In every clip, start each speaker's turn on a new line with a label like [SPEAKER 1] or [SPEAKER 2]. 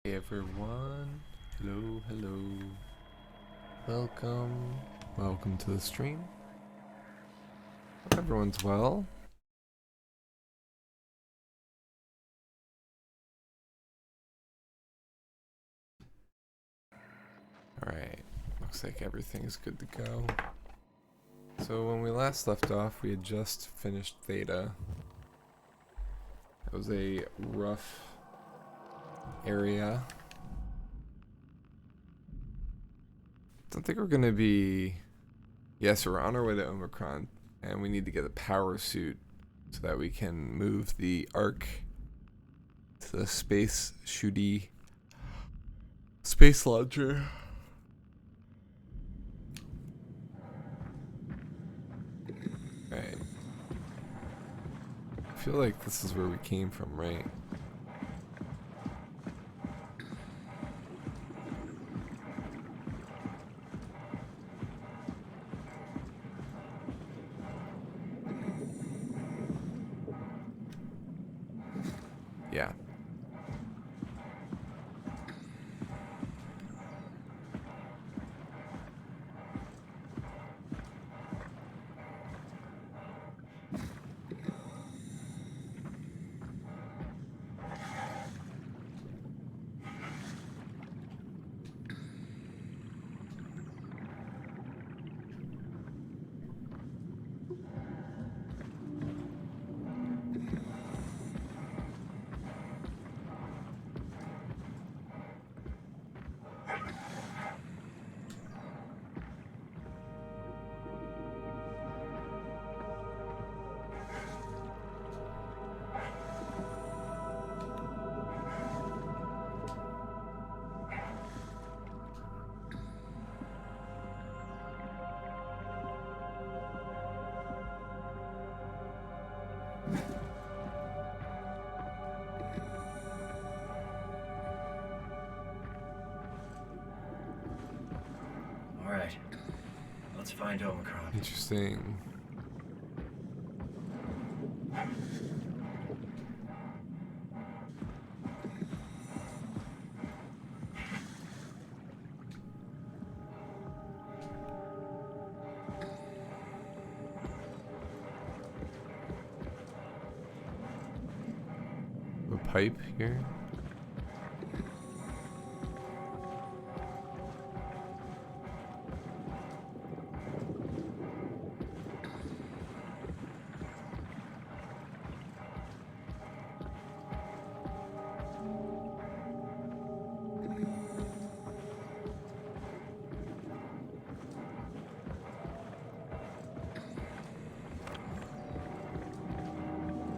[SPEAKER 1] Hey everyone, hello, welcome to the stream. Hope everyone's well. Alright, looks like everything's good to go. So when we last left off, we had just finished Theta. It was a rough area. Don't think we're gonna be... Yes, we're on our way to Omicron, and we need to get a power suit so that we can move the Ark to the space launcher. Right. I feel like this is where we came from, right? Yeah.
[SPEAKER 2] Alright, let's find Omicron.
[SPEAKER 1] Interesting. A pipe here.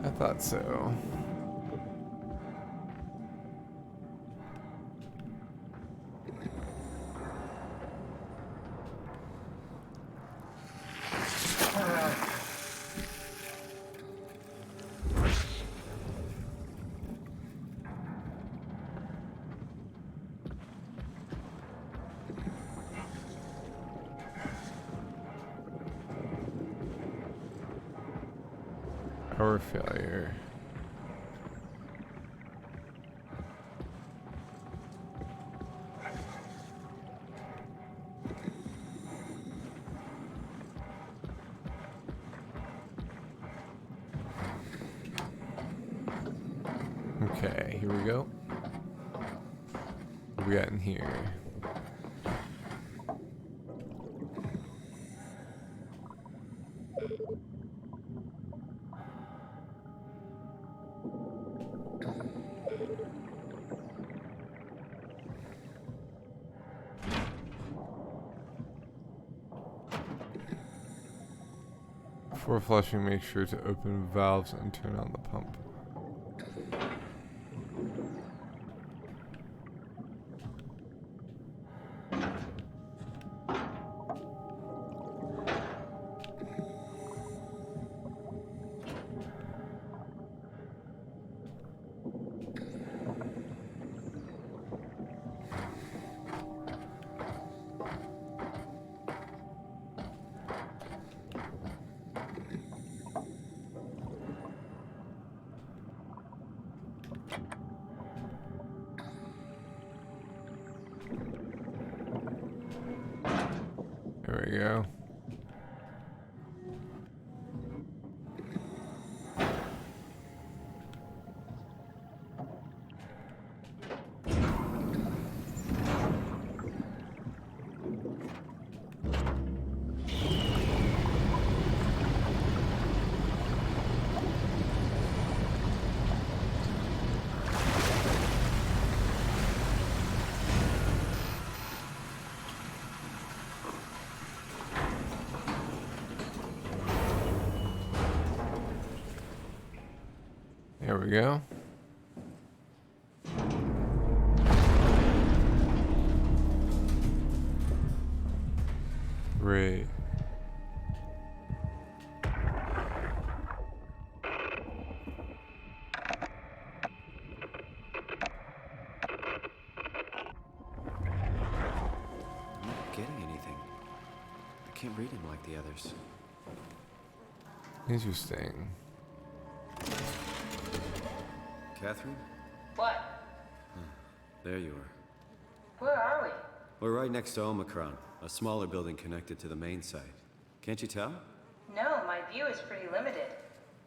[SPEAKER 1] I thought so. Power failure. Okay, here we go. What we got in here? Before flushing, make sure to open valves and turn on the pump. There we go. There we go. Great.
[SPEAKER 3] I'm not getting anything. I can't read him like the others.
[SPEAKER 1] Interesting.
[SPEAKER 3] Catherine?
[SPEAKER 4] What?
[SPEAKER 3] There you are.
[SPEAKER 4] Where are we?
[SPEAKER 3] We're right next to Omicron, a smaller building connected to the main site. Can't you tell?
[SPEAKER 4] No, my view is pretty limited.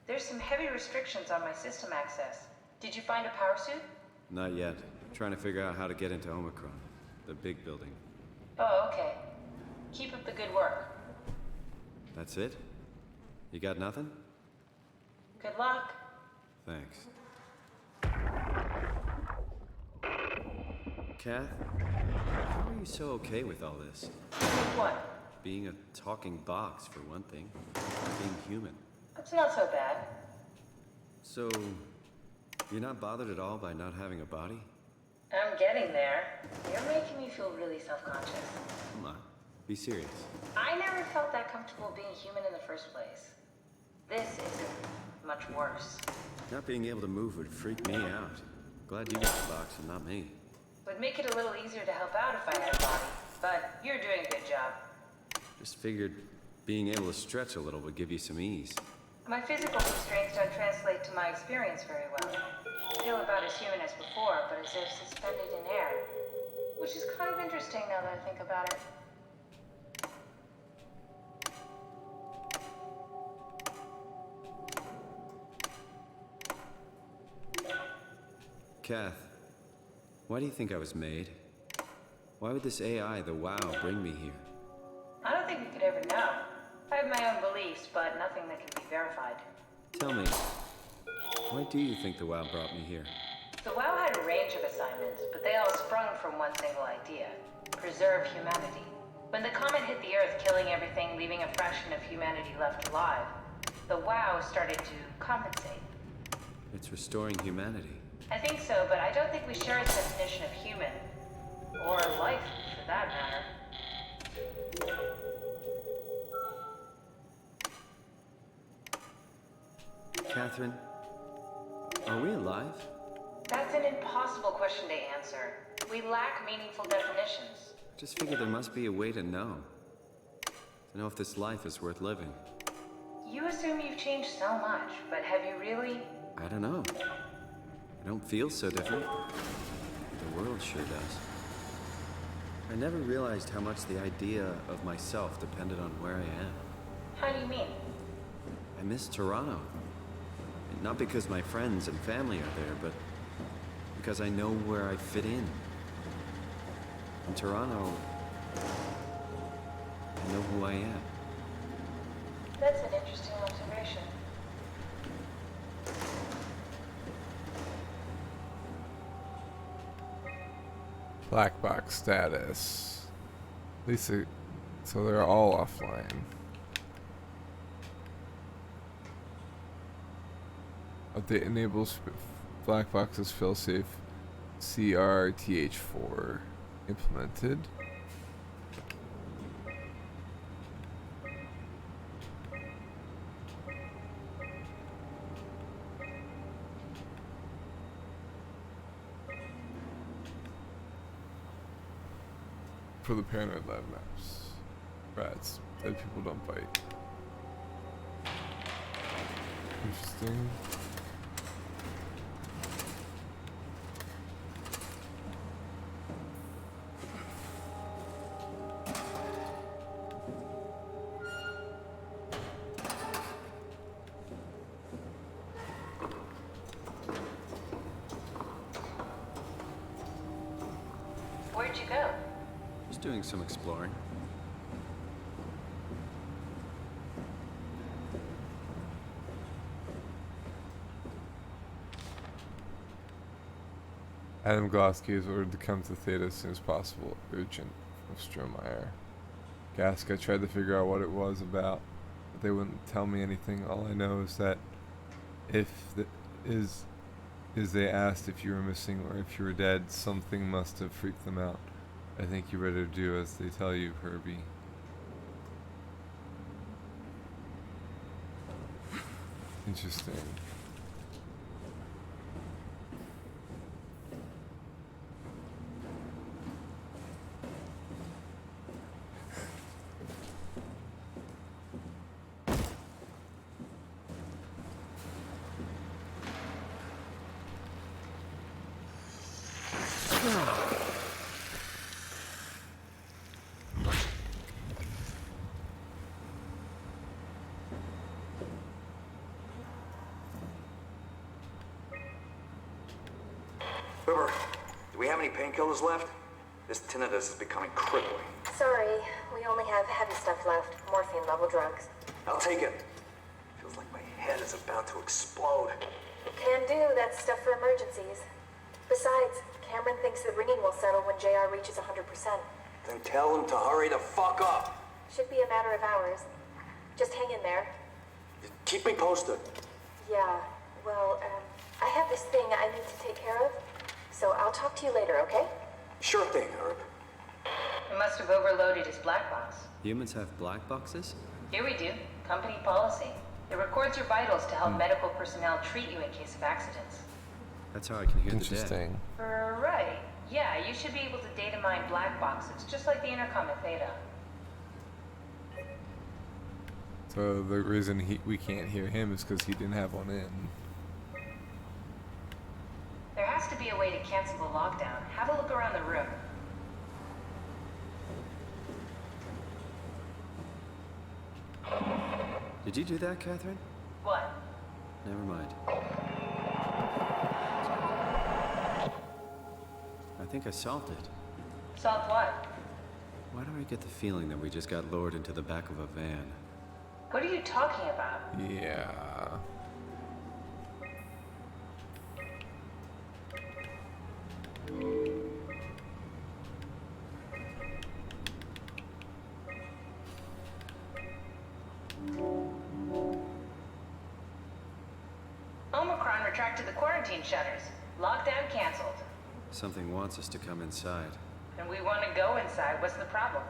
[SPEAKER 4] There's some heavy restrictions on my system access. Did you find a power suit?
[SPEAKER 3] Not yet. Trying to figure out how to get into Omicron, the big building.
[SPEAKER 4] Oh, okay. Keep up the good work.
[SPEAKER 3] That's it? You got nothing?
[SPEAKER 4] Good luck.
[SPEAKER 3] Thanks. Kath, how are you so okay with all this?
[SPEAKER 4] What?
[SPEAKER 3] Being a talking box, for one thing. Being human.
[SPEAKER 4] It's not so bad.
[SPEAKER 3] So, you're not bothered at all by not having a body?
[SPEAKER 4] I'm getting there. You're making me feel really self-conscious.
[SPEAKER 3] Come on, be serious.
[SPEAKER 4] I never felt that comfortable being human in the first place. This isn't much worse.
[SPEAKER 3] Not being able to move would freak me out. Glad you got the box and not me.
[SPEAKER 4] Would make it a little easier to help out if I had a body, but you're doing a good job.
[SPEAKER 3] Just figured being able to stretch a little would give you some ease.
[SPEAKER 4] My physical constraints don't translate to my experience very well. I feel about as human as before, but as if suspended in air. Which is kind of interesting now that I think about it.
[SPEAKER 3] Kath, why do you think I was made? Why would this AI, the WoW, bring me here?
[SPEAKER 4] I don't think we could ever know. I have my own beliefs, but nothing that can be verified.
[SPEAKER 3] Tell me, why do you think the WoW brought me here?
[SPEAKER 4] The WoW had a range of assignments, but they all sprung from one single idea. Preserve humanity. When the comet hit the Earth, killing everything, leaving a fraction of humanity left alive, the WoW started to compensate.
[SPEAKER 3] It's restoring humanity.
[SPEAKER 4] I think so, but I don't think we share its definition of human. Or life, for that matter.
[SPEAKER 3] Catherine, are we alive?
[SPEAKER 4] That's an impossible question to answer. We lack meaningful definitions.
[SPEAKER 3] I just figured there must be a way to know. To know if this life is worth living.
[SPEAKER 4] You assume you've changed so much, but have you really?
[SPEAKER 3] I don't know. I don't feel so different. The world sure does. I never realized how much the idea of myself depended on where I am.
[SPEAKER 4] How do you mean?
[SPEAKER 3] I miss Toronto. Not because my friends and family are there, but because I know where I fit in. In Toronto, I know who I am.
[SPEAKER 4] That's an interesting observation.
[SPEAKER 1] Black box status. At least so they're all offline. Update enables black boxes failsafe CRTH4 implemented. For the paranoid lab maps. Rats. Dead people don't bite. Interesting.
[SPEAKER 4] Where'd you go?
[SPEAKER 3] Just doing some exploring.
[SPEAKER 1] Adam Glasky is ordered to come to Theta as soon as possible. Urgent. From Strohmeyer. Gasca tried to figure out what it was about, but they wouldn't tell me anything. All I know is that is they asked if you were missing or if you were dead. Something must have freaked them out. I think you better do as they tell you, Herbie. Interesting.
[SPEAKER 5] River, do we have any painkillers left? This tinnitus is becoming crippling.
[SPEAKER 6] Sorry, we only have heavy stuff left. Morphine-level drugs.
[SPEAKER 5] I'll take it. Feels like my head is about to explode.
[SPEAKER 6] Can do, that's stuff for emergencies. Besides, Cameron thinks the ringing will settle when JR reaches 100%.
[SPEAKER 5] Then tell him to hurry the fuck up.
[SPEAKER 6] Should be a matter of hours. Just hang in there.
[SPEAKER 5] Keep me posted.
[SPEAKER 6] Yeah, well, I have this thing I need to take care of, so I'll talk to you later, okay?
[SPEAKER 5] Sure thing, Herb.
[SPEAKER 4] He must have overloaded his black box.
[SPEAKER 3] Humans have black boxes?
[SPEAKER 4] Here we do. Company policy. It records your vitals to help medical personnel treat you in case of accidents.
[SPEAKER 3] That's how I can hear the dead.
[SPEAKER 1] Interesting.
[SPEAKER 4] Right. Yeah, you should be able to data mine black boxes, just like the intercom at Theta.
[SPEAKER 1] So the reason we can't hear him is because he didn't have one in.
[SPEAKER 4] There has to be a way to cancel the lockdown. Have a look around the room.
[SPEAKER 3] Did you do that, Catherine?
[SPEAKER 4] What?
[SPEAKER 3] Never mind. I think I solved it.
[SPEAKER 4] Solved what?
[SPEAKER 3] Why do I get the feeling that we just got lured into the back of a van?
[SPEAKER 4] What are you talking about?
[SPEAKER 1] Yeah.
[SPEAKER 4] Omicron retracted the quarantine shutters. Lockdown canceled.
[SPEAKER 3] Something wants us to come inside.
[SPEAKER 4] And we want to go inside. What's the problem?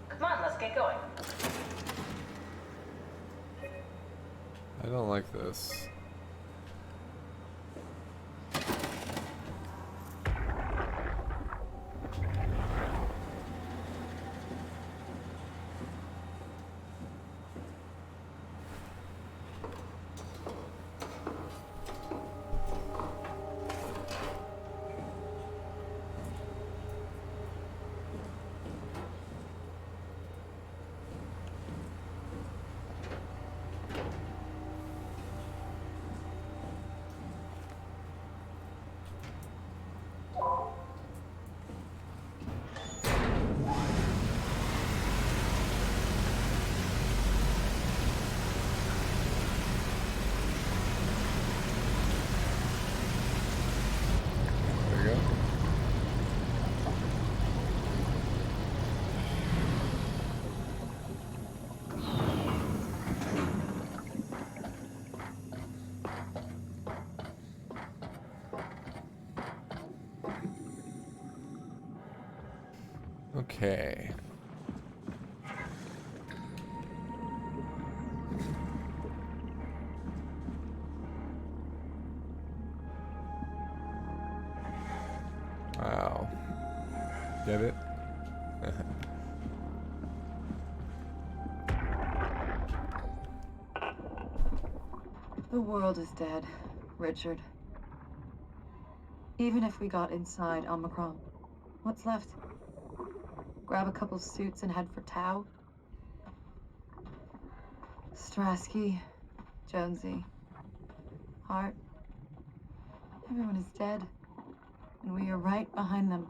[SPEAKER 4] Come on, let's get going.
[SPEAKER 1] I don't like this. There you go. Okay. Wow. Get it?
[SPEAKER 7] The world is dead, Richard. Even if we got inside Omicron, what's left? Grab a couple suits and head for Tau? Strasky, Jonesy, Hart. Everyone is dead, and we are right behind them.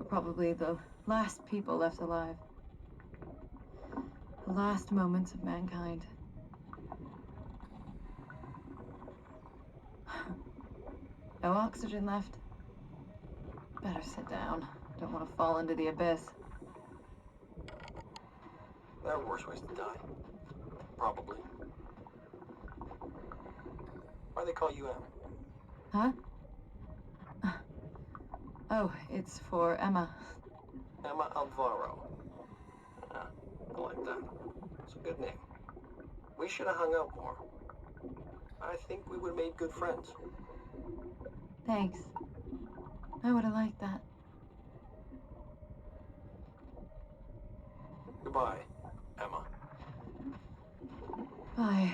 [SPEAKER 7] probably the last people left alive. The last moments of mankind. No oxygen left. Better sit down. Don't want to fall into the abyss.
[SPEAKER 8] There are worse ways to die. Probably. Why do they call you Em?
[SPEAKER 7] Huh? Oh, it's for Emma.
[SPEAKER 8] Emma Alvaro. Ah, I like that. It's a good name. We should have hung out more. I think we would have made good friends.
[SPEAKER 7] Thanks. I would have liked that.
[SPEAKER 8] Goodbye, Emma.
[SPEAKER 7] Bye.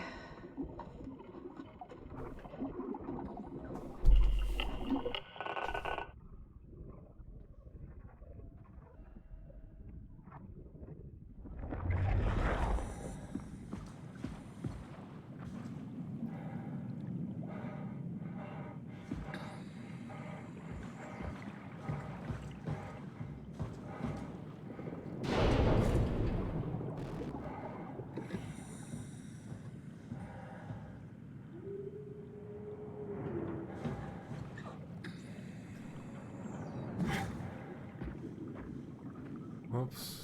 [SPEAKER 1] Whoops.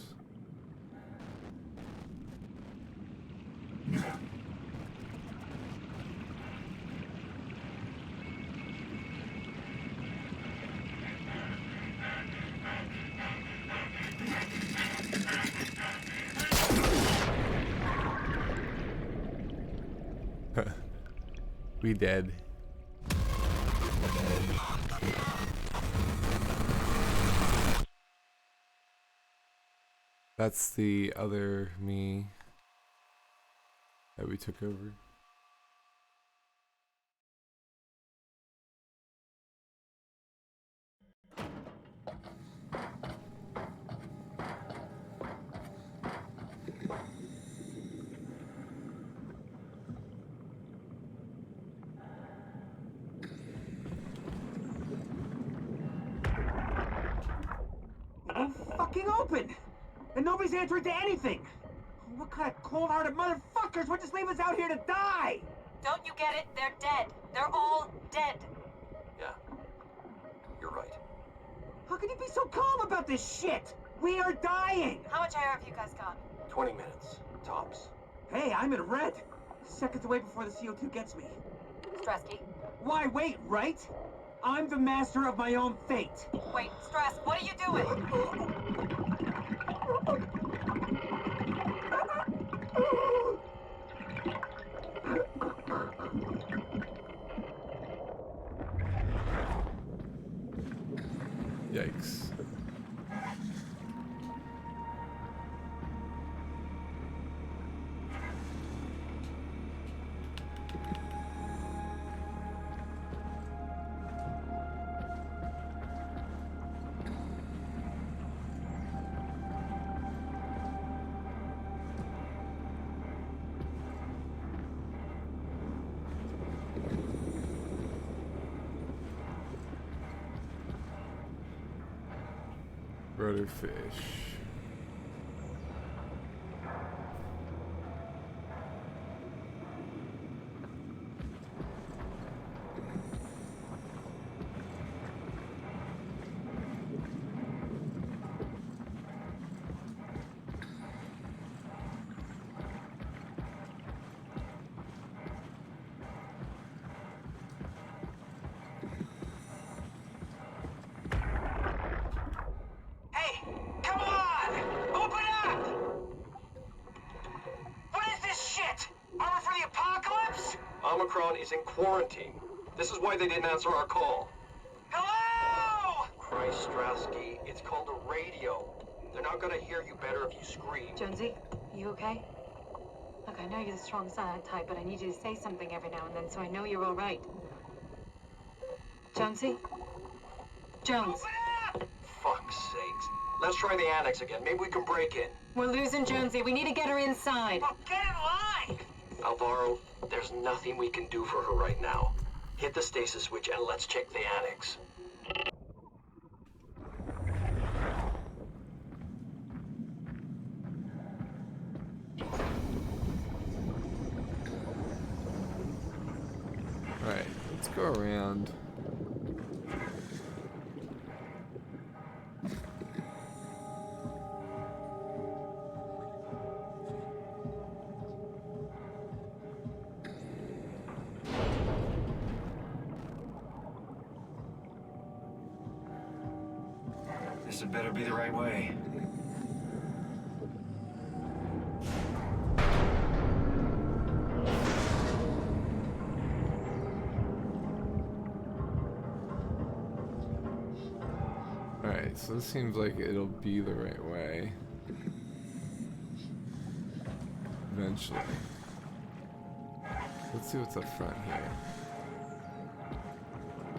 [SPEAKER 1] We dead. That's the other me that we took over.
[SPEAKER 9] Won't fucking open! And nobody's answering to anything! What kind of cold-hearted motherfuckers would just leave us out here to die?
[SPEAKER 10] Don't you get it? They're dead. They're all dead.
[SPEAKER 8] Yeah. You're right.
[SPEAKER 9] How can you be so calm about this shit? We are dying!
[SPEAKER 10] How much air have you guys got?
[SPEAKER 8] 20 minutes. Tops.
[SPEAKER 9] Hey, I'm in red. Seconds away before the CO2 gets me.
[SPEAKER 10] Stresky.
[SPEAKER 9] Why wait, right? I'm the master of my own fate.
[SPEAKER 10] Wait, Stress, what are you doing?
[SPEAKER 1] Yikes. Rudderfish.
[SPEAKER 9] Hey, come on! Open up! What is this shit? Armor for the apocalypse?
[SPEAKER 8] Omicron is in quarantine. This is why they didn't answer our call.
[SPEAKER 9] Hello!
[SPEAKER 8] Christ, Strasky, it's called a radio. They're not gonna hear you better if you scream.
[SPEAKER 7] Jonesy, you okay? Look, I know you're the strong silent type, but I need you to say something every now and then so I know you're all right. Jonesy? Jones,
[SPEAKER 9] Open up!
[SPEAKER 8] Fuck's sakes. Let's try the annex again. Maybe we can break in.
[SPEAKER 7] we're losing Jonesy. We need to get her inside.
[SPEAKER 9] Well, get in line!
[SPEAKER 8] Alvaro, there's nothing we can do for her right now. Hit the stasis switch and let's check the annex.
[SPEAKER 1] go around.
[SPEAKER 2] This had better be the right way.
[SPEAKER 1] Alright, so this seems like it'll be the right way. Eventually. Let's see what's up front here.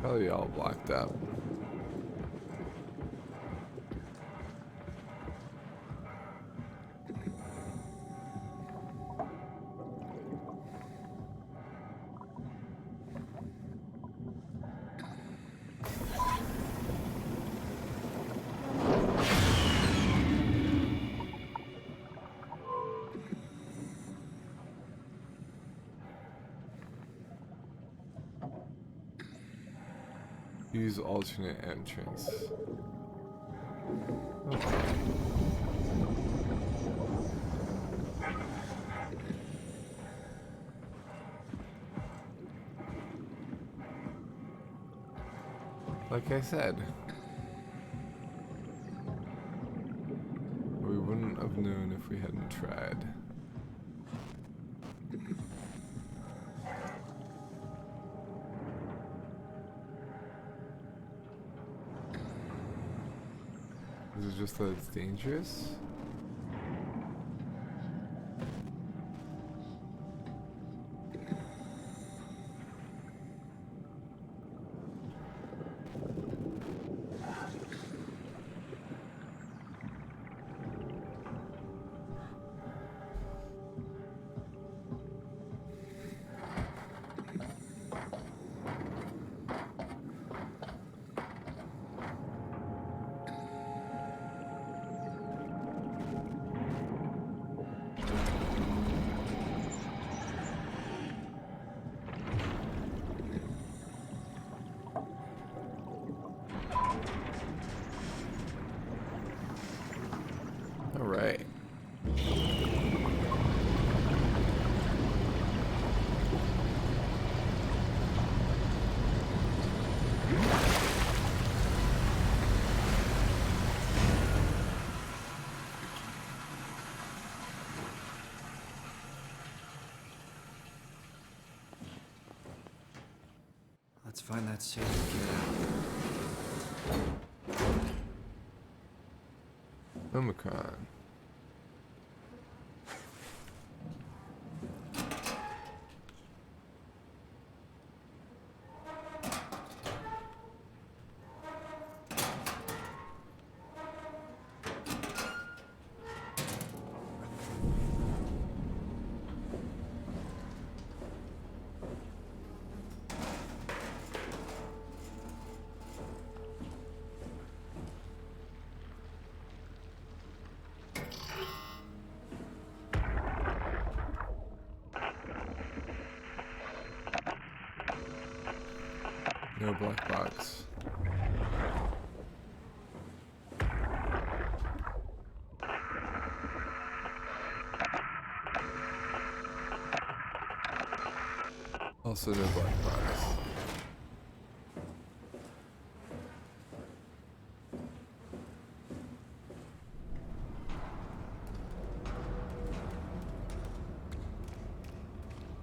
[SPEAKER 1] Probably all blocked up. Use alternate entrance. Okay. Like I said, we wouldn't have known if we hadn't tried. Is it just that it's dangerous? All right.
[SPEAKER 3] Let's find that suit and get out.
[SPEAKER 1] Omicron. No black box. Also no black box.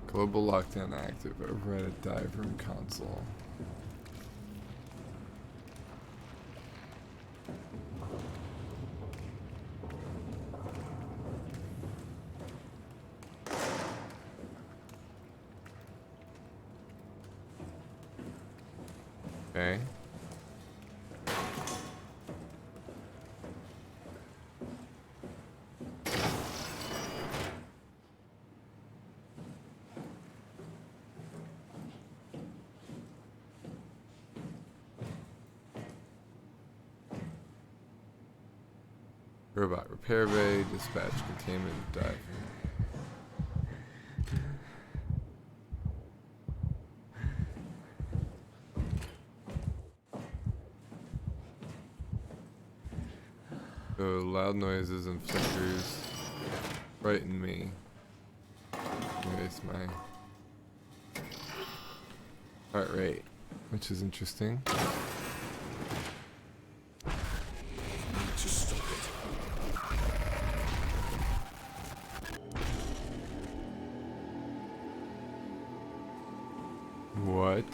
[SPEAKER 1] Global lockdown active over at a dive room console. Okay. Robot repair bay, dispatch containment, dive. So loud noises and flickers frighten me. There's my heart rate, which is interesting.
[SPEAKER 11] Just stop it.
[SPEAKER 1] What?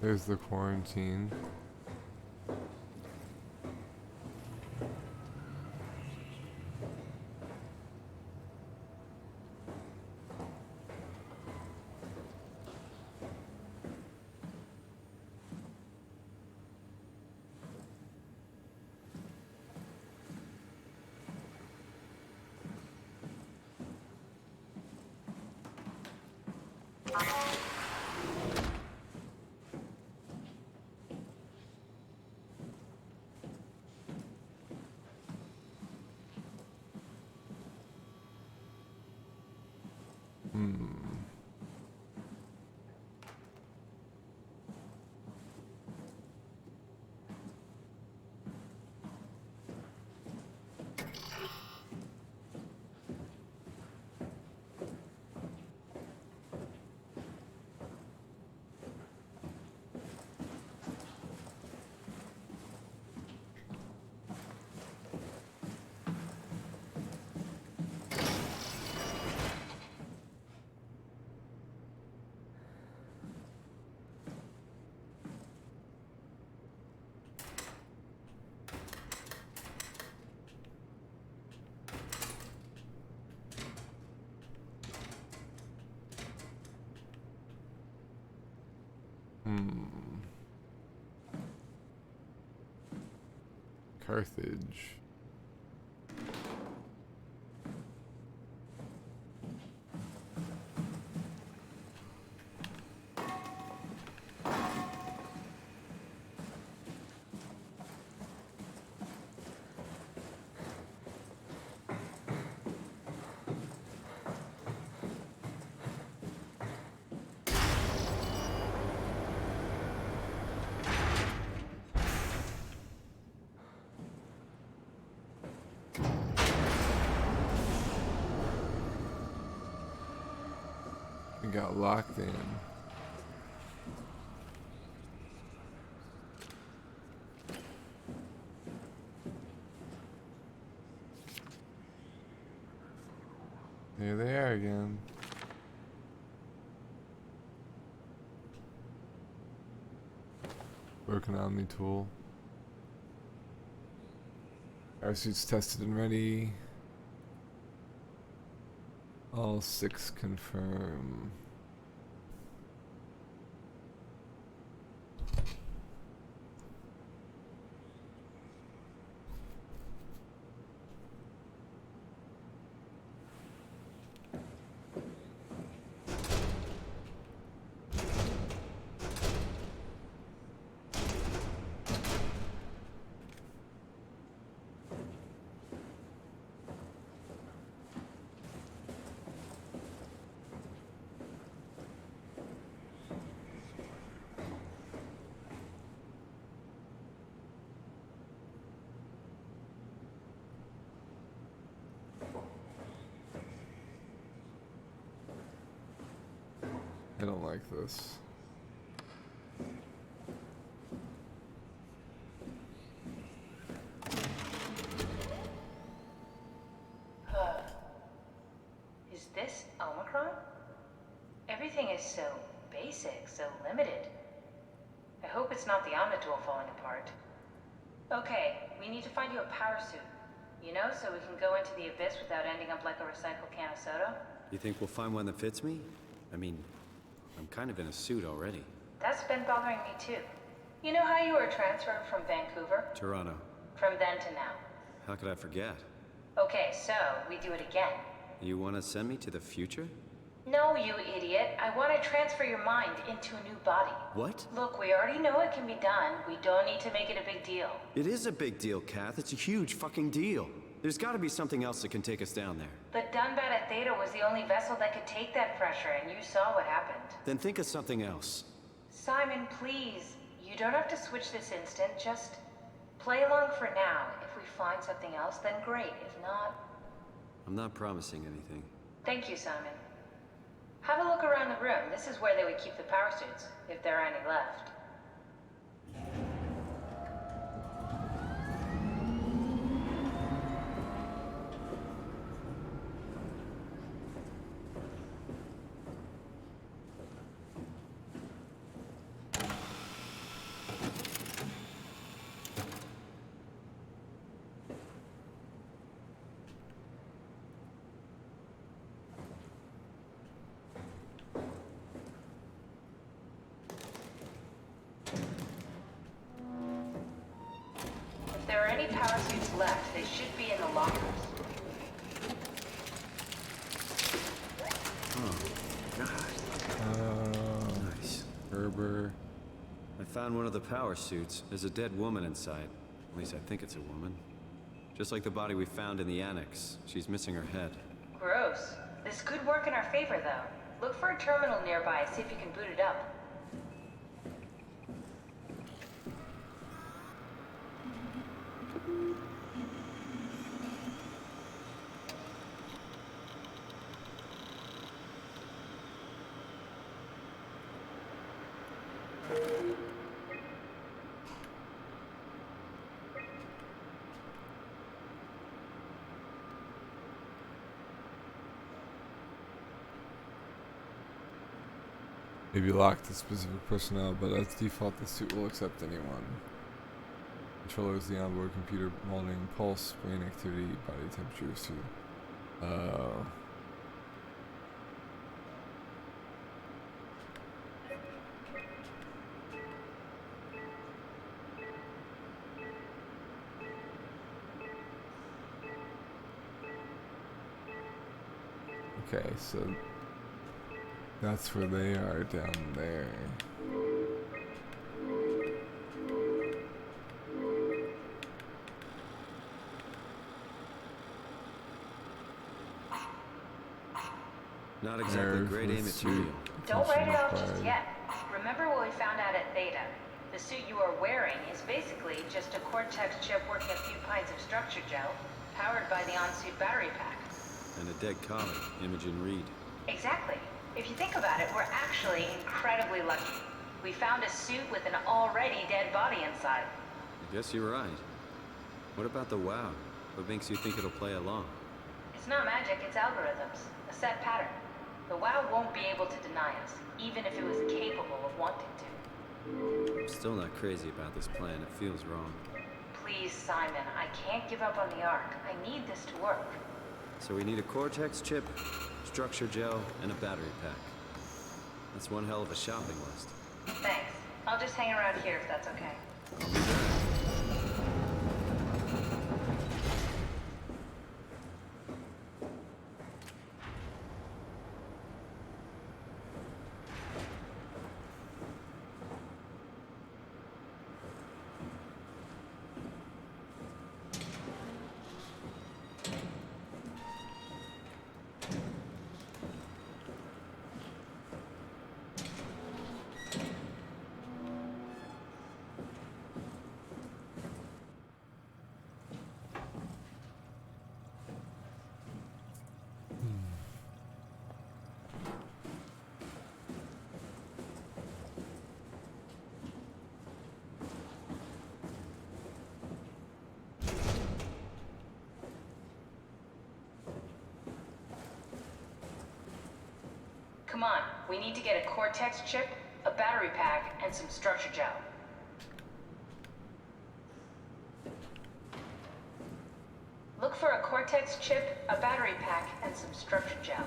[SPEAKER 1] There's the quarantine. Carthage. We got locked in. Here they are again. Broken Omni tool. Our suits tested and ready. All 6 confirm. I don't like this.
[SPEAKER 4] Is this Omicron? Everything is so basic, so limited. I hope it's not the Omnitool falling apart. Okay, we need to find you a power suit. You know, so we can go into the abyss without ending up like a recycled can of soda?
[SPEAKER 3] You think we'll find one that fits me? I mean, I'm kind of in a suit already.
[SPEAKER 4] That's been bothering me too. You know how you were transferred from Vancouver?
[SPEAKER 3] Toronto.
[SPEAKER 4] From then to now.
[SPEAKER 3] How could I forget?
[SPEAKER 4] Okay, so we do it again.
[SPEAKER 3] You want to send me to the future?
[SPEAKER 4] No, you idiot. I want to transfer your mind into a new body.
[SPEAKER 3] What?
[SPEAKER 4] Look, we already know it can be done. We don't need to make it a big deal.
[SPEAKER 3] It is a big deal, Kath. It's a huge fucking deal. There's got to be something else that can take us down there.
[SPEAKER 4] The Dunbat at Theta was the only vessel that could take that pressure, and you saw what happened.
[SPEAKER 3] Then think of something else.
[SPEAKER 4] Simon, please. You don't have to switch this instant. Just play along for now. If we find something else, then great. If not...
[SPEAKER 3] I'm not promising anything.
[SPEAKER 4] Thank you, Simon. Have a look around the room. This is where they would keep the power suits, if there are any left. If there are any power suits left, they should be in the lockers.
[SPEAKER 3] Nice.
[SPEAKER 1] Gerber.
[SPEAKER 3] I found one of the power suits. There's a dead woman inside. At least I think it's a woman. Just like the body we found in the annex. She's missing her head.
[SPEAKER 4] Gross. This could work in our favor, though. Look for a terminal nearby, see if you can boot it up.
[SPEAKER 1] Maybe locked to specific personnel, but as default, the suit will accept anyone. Controller is the onboard computer monitoring pulse, brain activity, body temperatures too. Okay, so that's where they are down there.
[SPEAKER 3] Not exactly great aim material.
[SPEAKER 4] Don't write it off just yet. Remember what we found out at Theta. The suit you are wearing is basically just a Cortex chip working a few pints of structure gel, powered by the on-suit battery pack.
[SPEAKER 3] And a dead comet, Imogen Reed.
[SPEAKER 4] Exactly. If you think about it, we're actually incredibly lucky. We found a suit with an already dead body inside.
[SPEAKER 3] I guess you're right. What about the WoW? What makes you think it'll play along?
[SPEAKER 4] It's not magic, it's algorithms. A set pattern. The WoW won't be able to deny us, even if it was capable of wanting to.
[SPEAKER 3] I'm still not crazy about this plan. It feels wrong.
[SPEAKER 4] Please, Simon, I can't give up on the Ark. I need this to work.
[SPEAKER 3] So we need a Cortex chip, structure gel, and a battery pack. That's one hell of a shopping list.
[SPEAKER 4] Thanks. I'll just hang around here if that's okay.
[SPEAKER 3] I'll be back.
[SPEAKER 4] Come on, we need to get a Cortex chip, a battery pack, and some structure gel. Look Cortex chip, a battery pack, and some structure gel.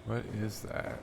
[SPEAKER 1] What is that?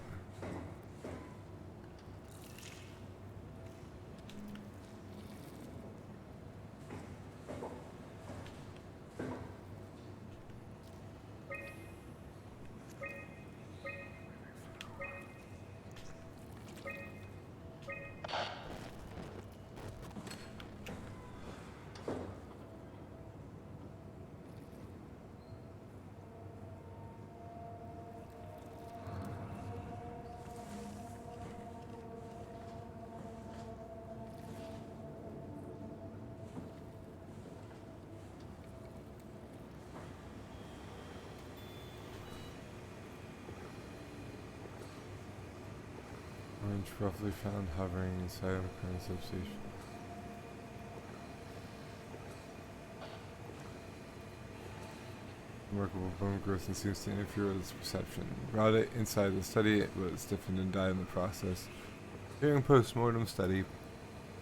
[SPEAKER 1] Orange roughly found hovering inside of the current substation. Remarkable bone growth and seems to interfere with its perception. Brought it inside the study, it was stiffened and died in the process. During post-mortem study,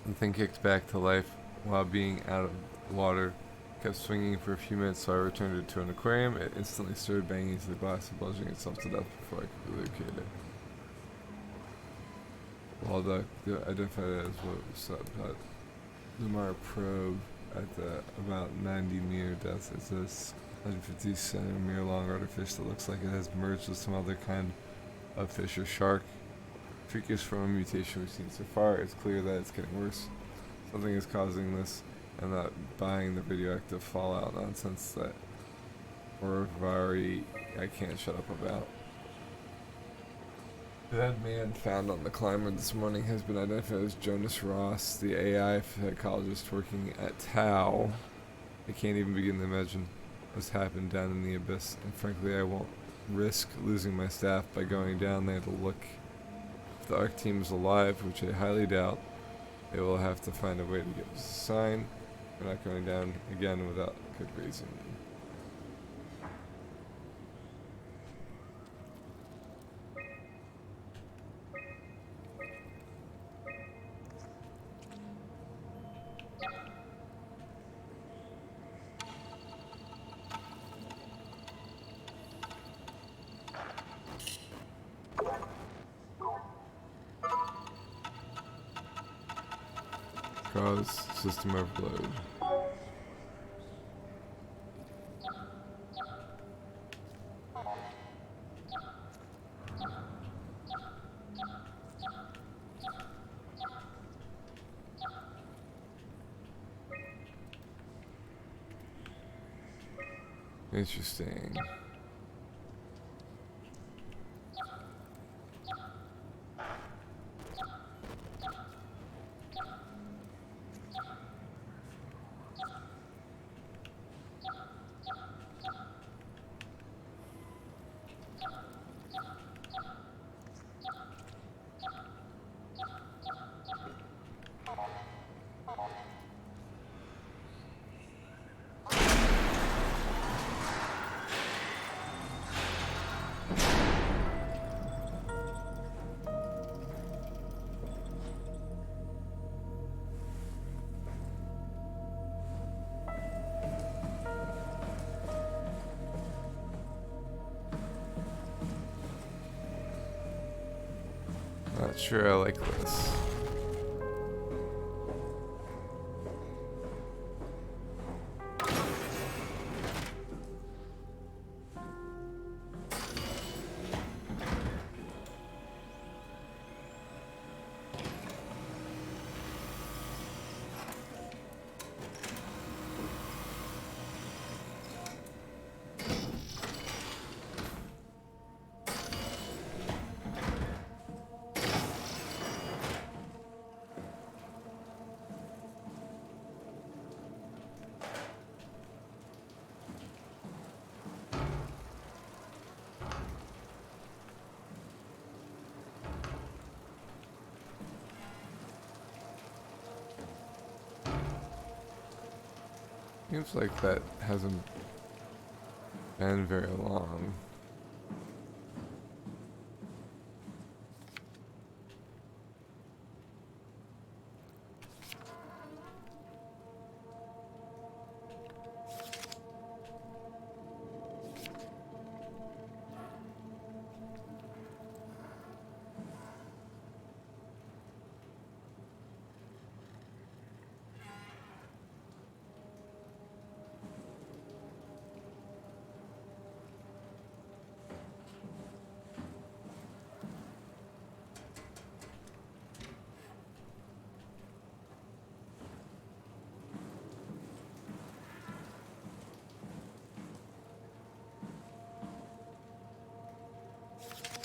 [SPEAKER 1] the thing kicked back to life while being out of water. Kept swinging for a few minutes, so I returned it to an aquarium. It instantly started banging into the glass and bulging itself to death before I could relocate it. Well, the identified it as what was up at the Mars probe at the about 90 meter depth. It's this 150 centimeter long artifice that looks like it has merged with some other kind of fish or shark. Freakish from a mutation we've seen so far. It's clear that it's getting worse. Something is causing this, and not buying the radioactive fallout nonsense that Orovari I can't shut up about. The dead man found on the climber this morning has been identified as Jonas Ross, the AI psychologist working at Tau. I can't even begin to imagine what's happened down in the abyss, and frankly I won't risk losing my staff by going down there to look. If the ARC team is alive, which I highly doubt, they will have to find a way to give us a sign. We're not going down again without good reason. Cause system overload. Interesting. Not sure I like this. Seems like that hasn't been very long.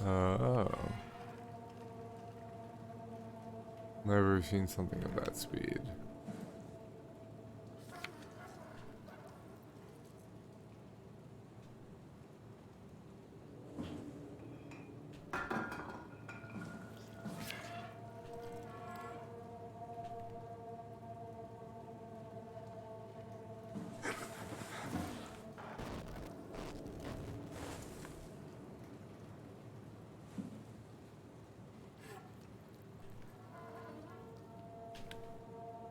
[SPEAKER 1] Oh. Never seen something of that speed.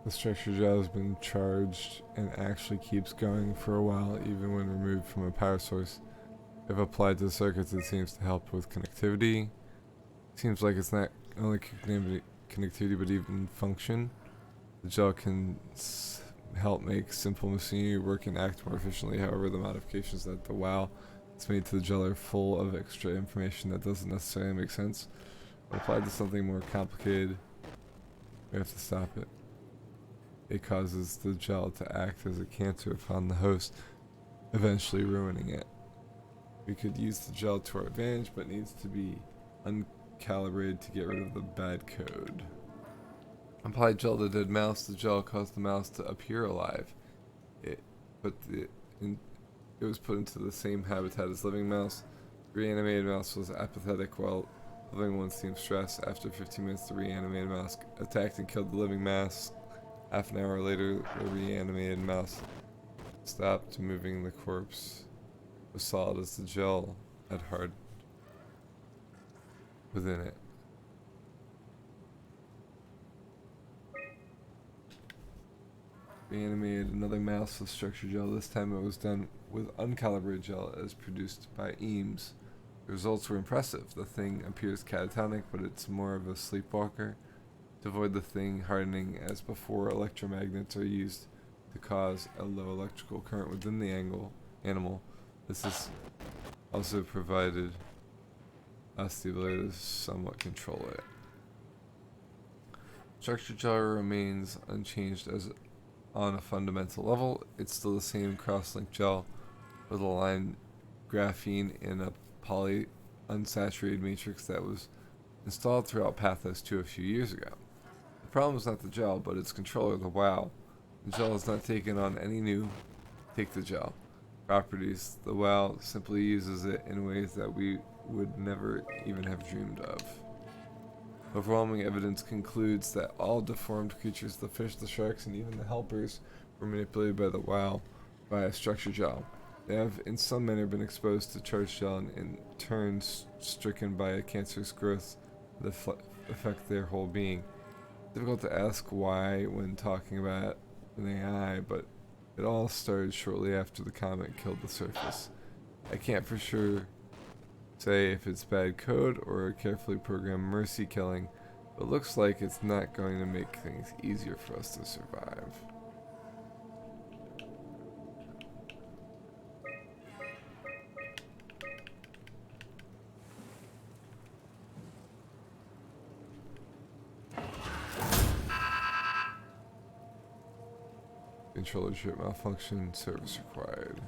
[SPEAKER 1] The structure gel has been charged and actually keeps going for a while even when removed from a power source. If applied to circuits, it seems to help with connectivity. Seems like it's not only connectivity but even function. The gel can help make simple machinery work and act more efficiently. However, the modifications that the WoW has made to the gel are full of extra information that doesn't necessarily make sense. When applied to something more complicated, we have to stop it. It causes the gel to act as a cancer upon the host, eventually ruining it. We could use the gel to our advantage, but needs to be uncalibrated to get rid of the bad code. Apply gel to dead mouse. The gel caused the mouse to appear alive. It was put into the same habitat as living mouse. The reanimated mouse was apathetic while the living one seemed stressed. After 15 minutes, the reanimated mouse attacked and killed the living mouse. Half an hour later, the reanimated mouse stopped moving. The corpse was solid as the gel had hardened within it. Reanimated another mouse with structure gel. This time it was done with uncalibrated gel as produced by Eames. The results were impressive. The thing appears catatonic, but it's more of a sleepwalker. To avoid the thing hardening as before, electromagnets are used to cause a low electrical current within the animal. This has also provided us the ability to somewhat control it. Structure gel remains unchanged as on a fundamental level. It's still the same cross-link gel with aligned graphene in a poly unsaturated matrix that was installed throughout Pathos 2 a few years ago. The problem is not the gel, but its controller, the WoW. The gel has not taken on any new take the gel properties. The WoW simply uses it in ways that we would never even have dreamed of. Overwhelming evidence concludes that all deformed creatures, the fish, the sharks, and even the helpers, were manipulated by the WoW via structure gel. They have in some manner been exposed to charged gel and in turn stricken by a cancerous growth that affect their whole being. Difficult to ask why when talking about an AI, but it all started shortly after the comet killed the surface. I can't for sure say if it's bad code or a carefully programmed mercy killing, But looks like it's not going to make things easier for us to survive. Controller chip malfunction, service required.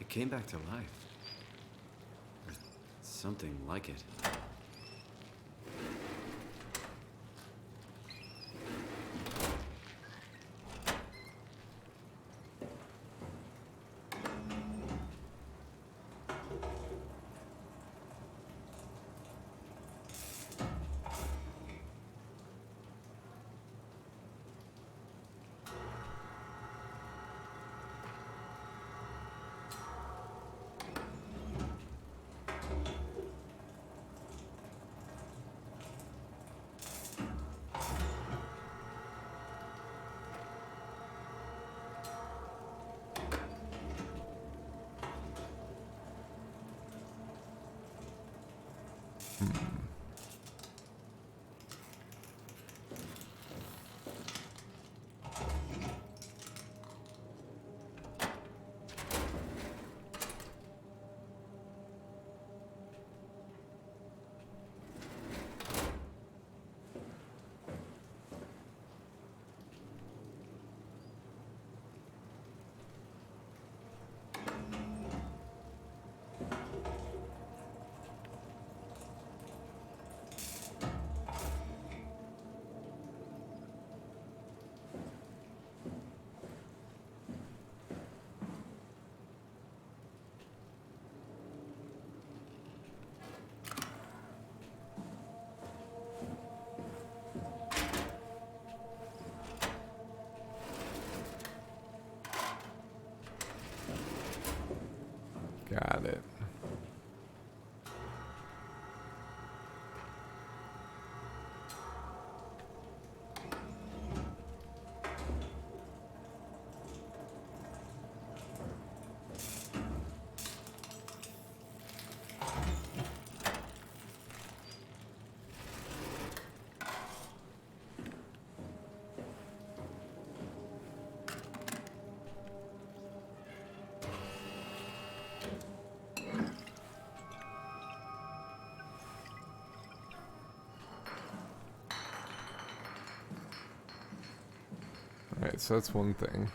[SPEAKER 3] It came back to life. Or something like it.
[SPEAKER 1] Got it. Alright, so that's one thing.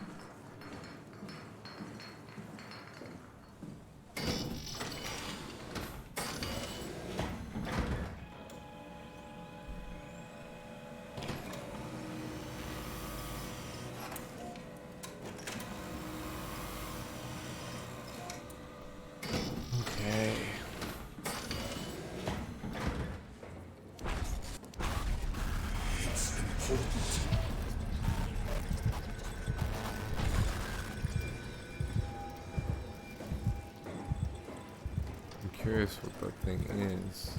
[SPEAKER 1] Okay. curious what that thing is.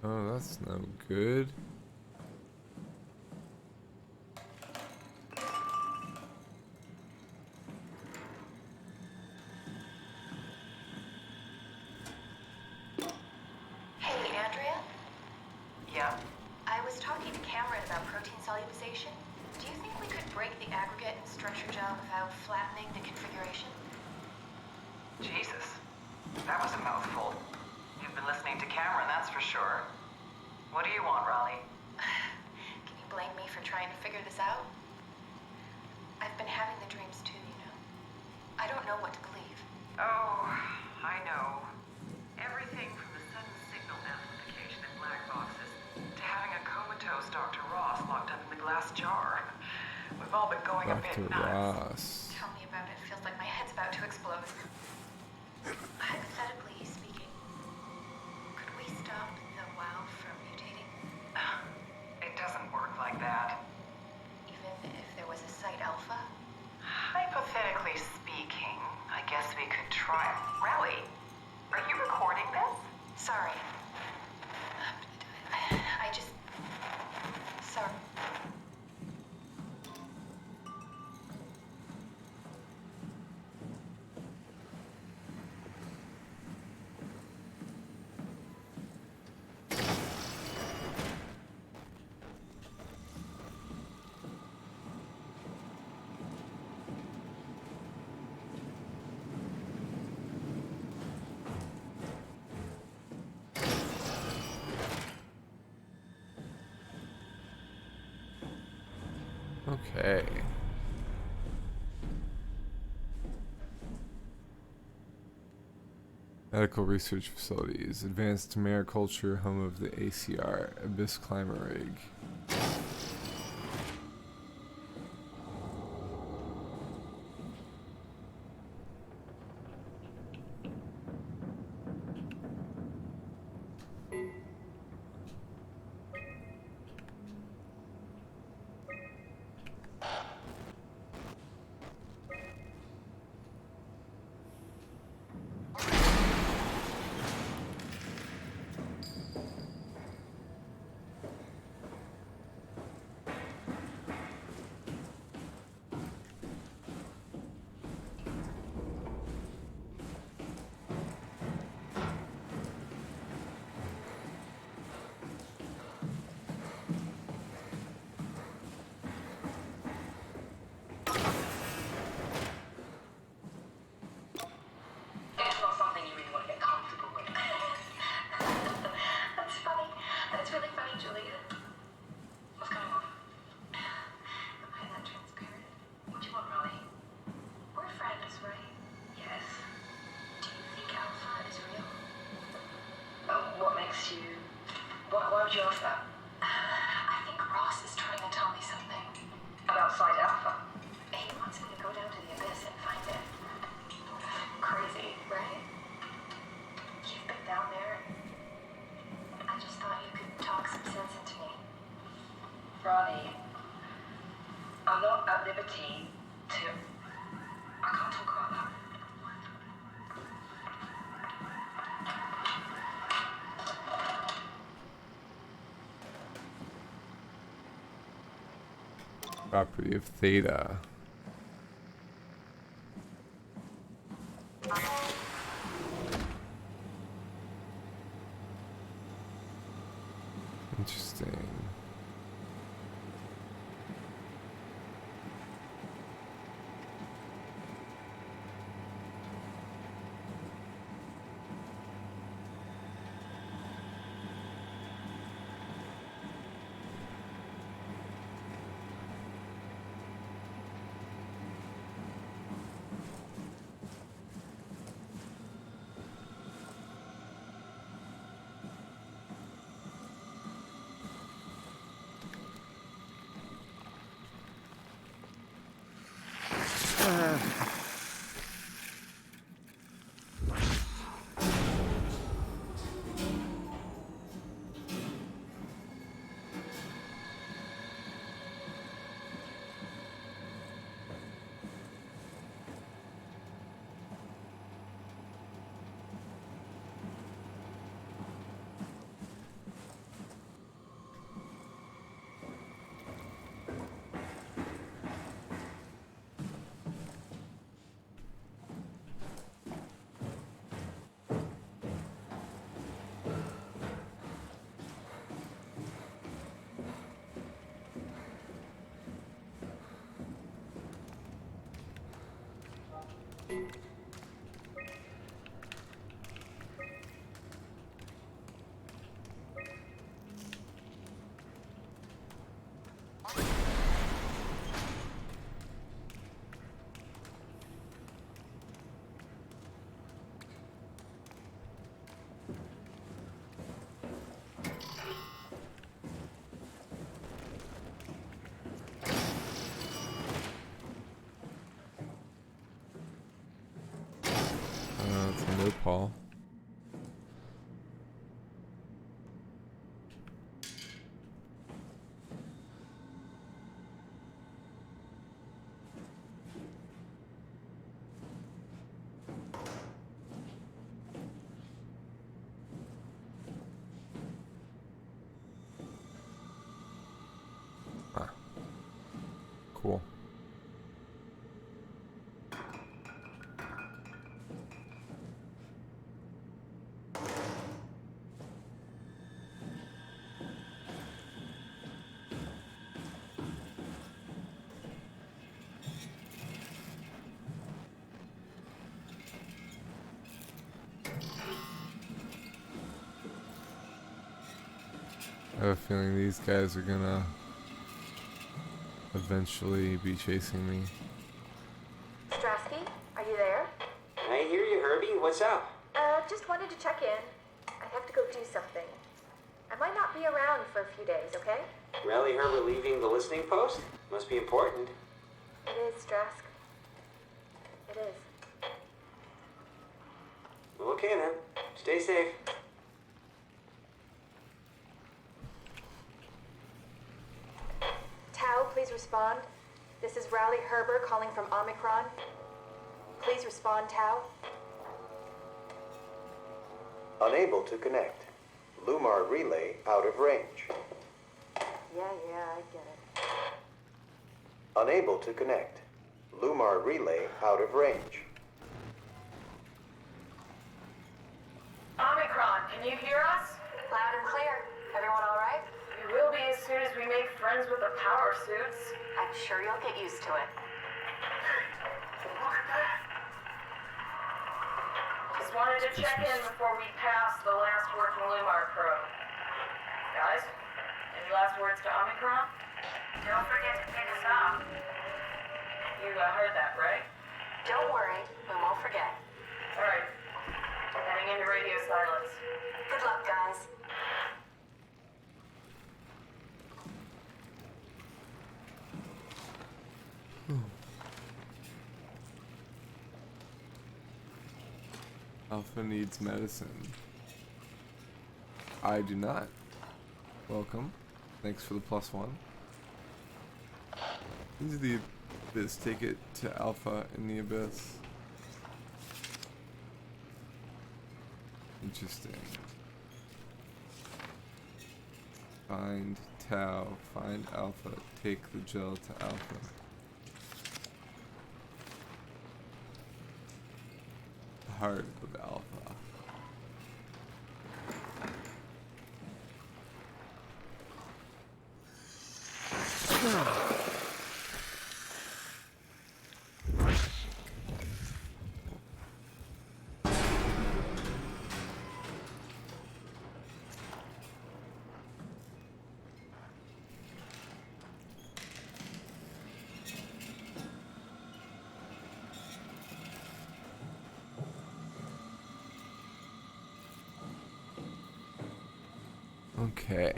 [SPEAKER 1] Oh, that's no good.
[SPEAKER 6] Hey, Andrea?
[SPEAKER 10] Yeah.
[SPEAKER 6] I was talking to Cameron about protein solubilization. Do you think we could break the aggregate and structure gel without flattening the configuration?
[SPEAKER 10] Jesus. That was a mouthful. You've been listening to Cameron, that's for sure. What do you want, Raleigh?
[SPEAKER 6] Can you blame me for trying to figure this out? I've been having the dreams too, you know. I don't know what to believe.
[SPEAKER 10] Oh, I know. Everything from the sudden signal amplification in black boxes to having a comatose Dr. Ross locked up in the glass jar. We've all been going a bit
[SPEAKER 1] Dr.
[SPEAKER 10] nuts.
[SPEAKER 1] Ross.
[SPEAKER 6] Tell me about it. Feels like my head's about to explode. Hypothetically speaking, could we stop the WoW from mutating?
[SPEAKER 10] It doesn't work like that.
[SPEAKER 6] Even if there was a site alpha?
[SPEAKER 10] Hypothetically speaking, I guess we could try. Raleigh, are you recording this?
[SPEAKER 6] Sorry. I just... Sorry.
[SPEAKER 1] Okay. Medical research facilities. Advanced mariculture, home of the ACR, Abyss Climber Rig.
[SPEAKER 6] It's not something you really want to get comfortable with. That's funny. That's really funny, Julia. What's going on? Am I that transparent? What do you want, Raleigh? We're friends, right? Yes. Do you think Alpha is real? What makes you... Why would you ask that? I think Ross is trying to tell me something. About Site Alpha? He wants me to go down to the Abyss and find it. Crazy, right? You've been down there. I just thought you could talk some sense into me.
[SPEAKER 10] Ronnie, I'm not at liberty to...
[SPEAKER 6] I can't talk about that.
[SPEAKER 1] Property of Theta. Interesting. It's a no Paul. Ah. Cool. I have a feeling these guys are gonna eventually be chasing me.
[SPEAKER 6] Strasky, are you there?
[SPEAKER 11] I hear you, Herbie. What's up?
[SPEAKER 6] Just wanted to check in. I have to go do something. I might not be around for a few days, okay?
[SPEAKER 11] Rally Herbert leaving the listening post? Must be important.
[SPEAKER 6] It is, Strask. It is.
[SPEAKER 11] Okay then. Stay safe.
[SPEAKER 6] Tau, please respond. This is Rowley Herber calling from Omicron. Please respond, Tau.
[SPEAKER 12] Unable to connect. Lumar relay out of range.
[SPEAKER 6] Yeah, I get it.
[SPEAKER 12] Unable to connect. Lumar relay out of range.
[SPEAKER 10] Omicron, can you hear us?
[SPEAKER 6] Loud and clear. Everyone all right?
[SPEAKER 10] We will be as soon as we make friends with the power suits.
[SPEAKER 6] I'm sure you'll get used to it.
[SPEAKER 10] Look at that. Just wanted to check in before we pass the last working Lumar probe. Guys, any last words to Omicron? Don't forget to pick us up. You heard that, right?
[SPEAKER 6] Don't worry, we won't forget.
[SPEAKER 10] All right. Heading into radio silence.
[SPEAKER 6] Good luck, guys.
[SPEAKER 1] Alpha needs medicine. I do not. Welcome. Thanks for the +1. Into the abyss. Take it to Alpha in the abyss. Interesting. Find Tau. Find Alpha. Take the gel to Alpha. The heart of Alpha. Okay.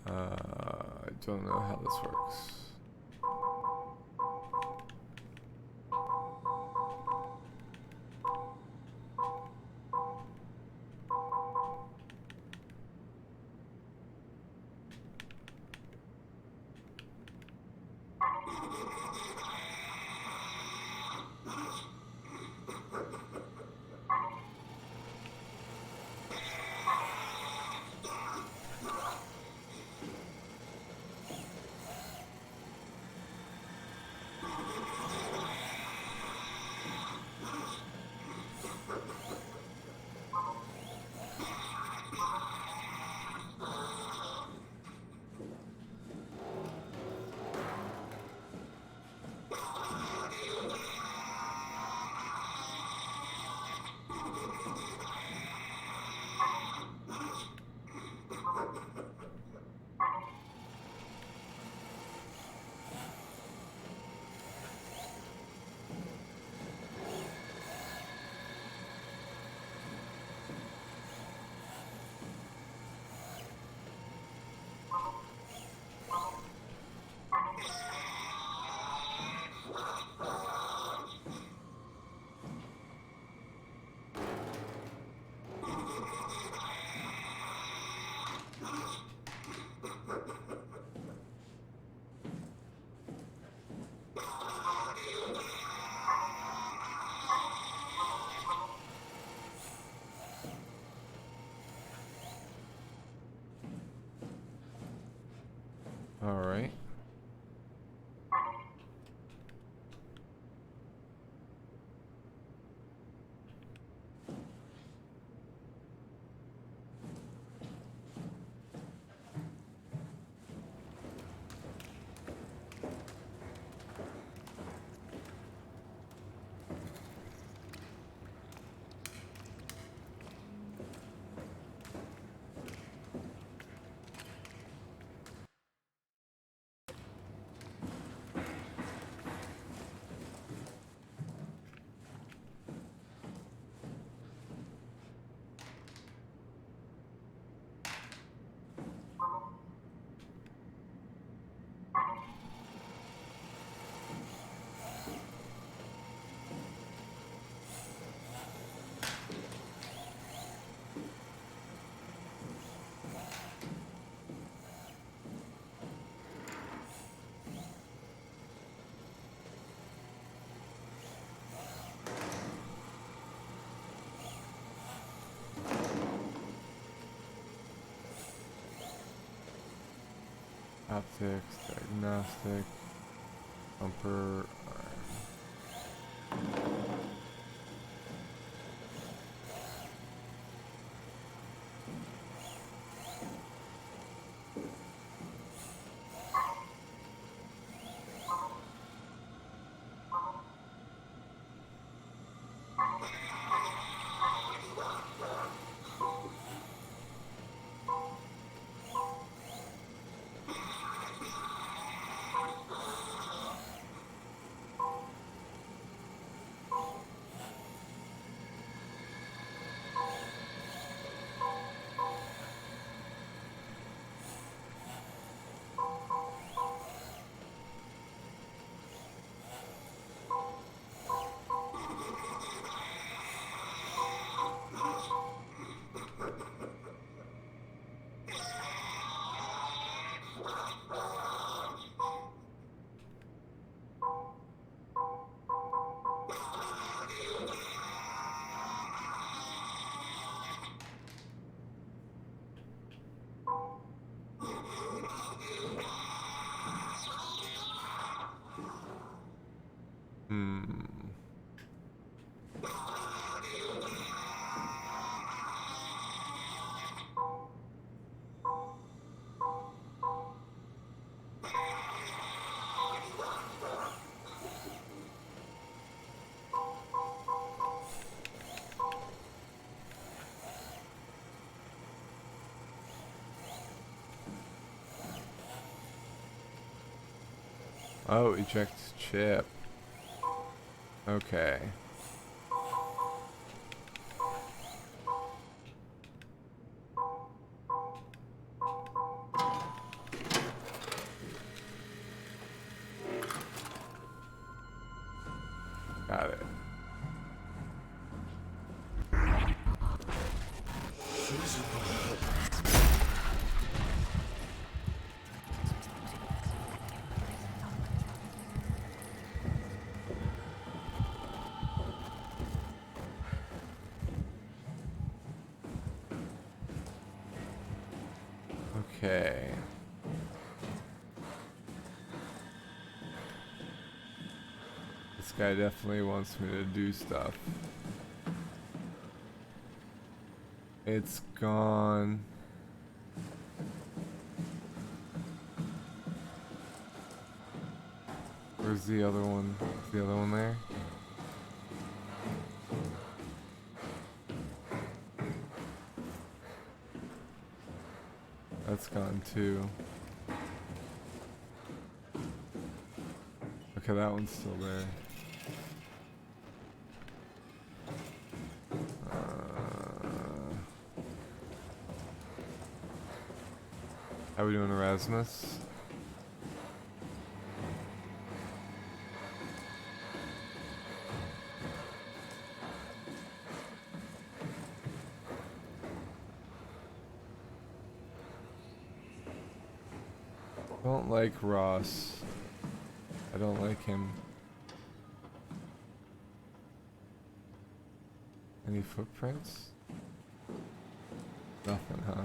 [SPEAKER 1] I don't know how this works. Optics, diagnostic, bumper, oh, eject chip. Okay. Got it. Okay. This guy definitely wants me to do stuff. It's gone. Where's the other one? Is the other one there? That's gone too. Okay, that one's still there. How we doing, Erasmus? I don't like Ross. I don't like him. Any footprints? Nothing, huh?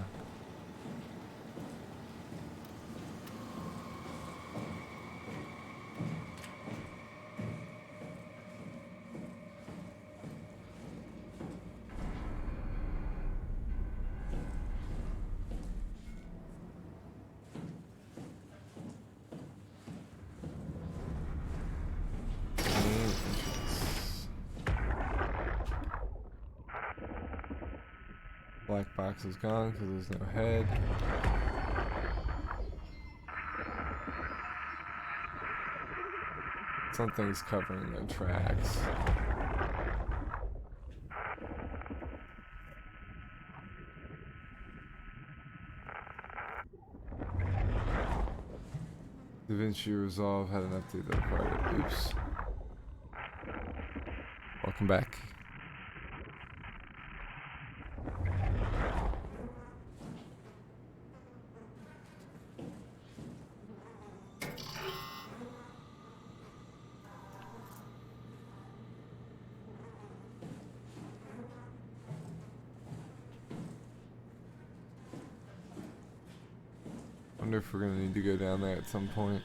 [SPEAKER 1] Black box is gone because there's no head. Something's covering the tracks. DaVinci Resolve had an update that required it. Oops. Welcome back. Wonder if we're gonna need to go down there at some point.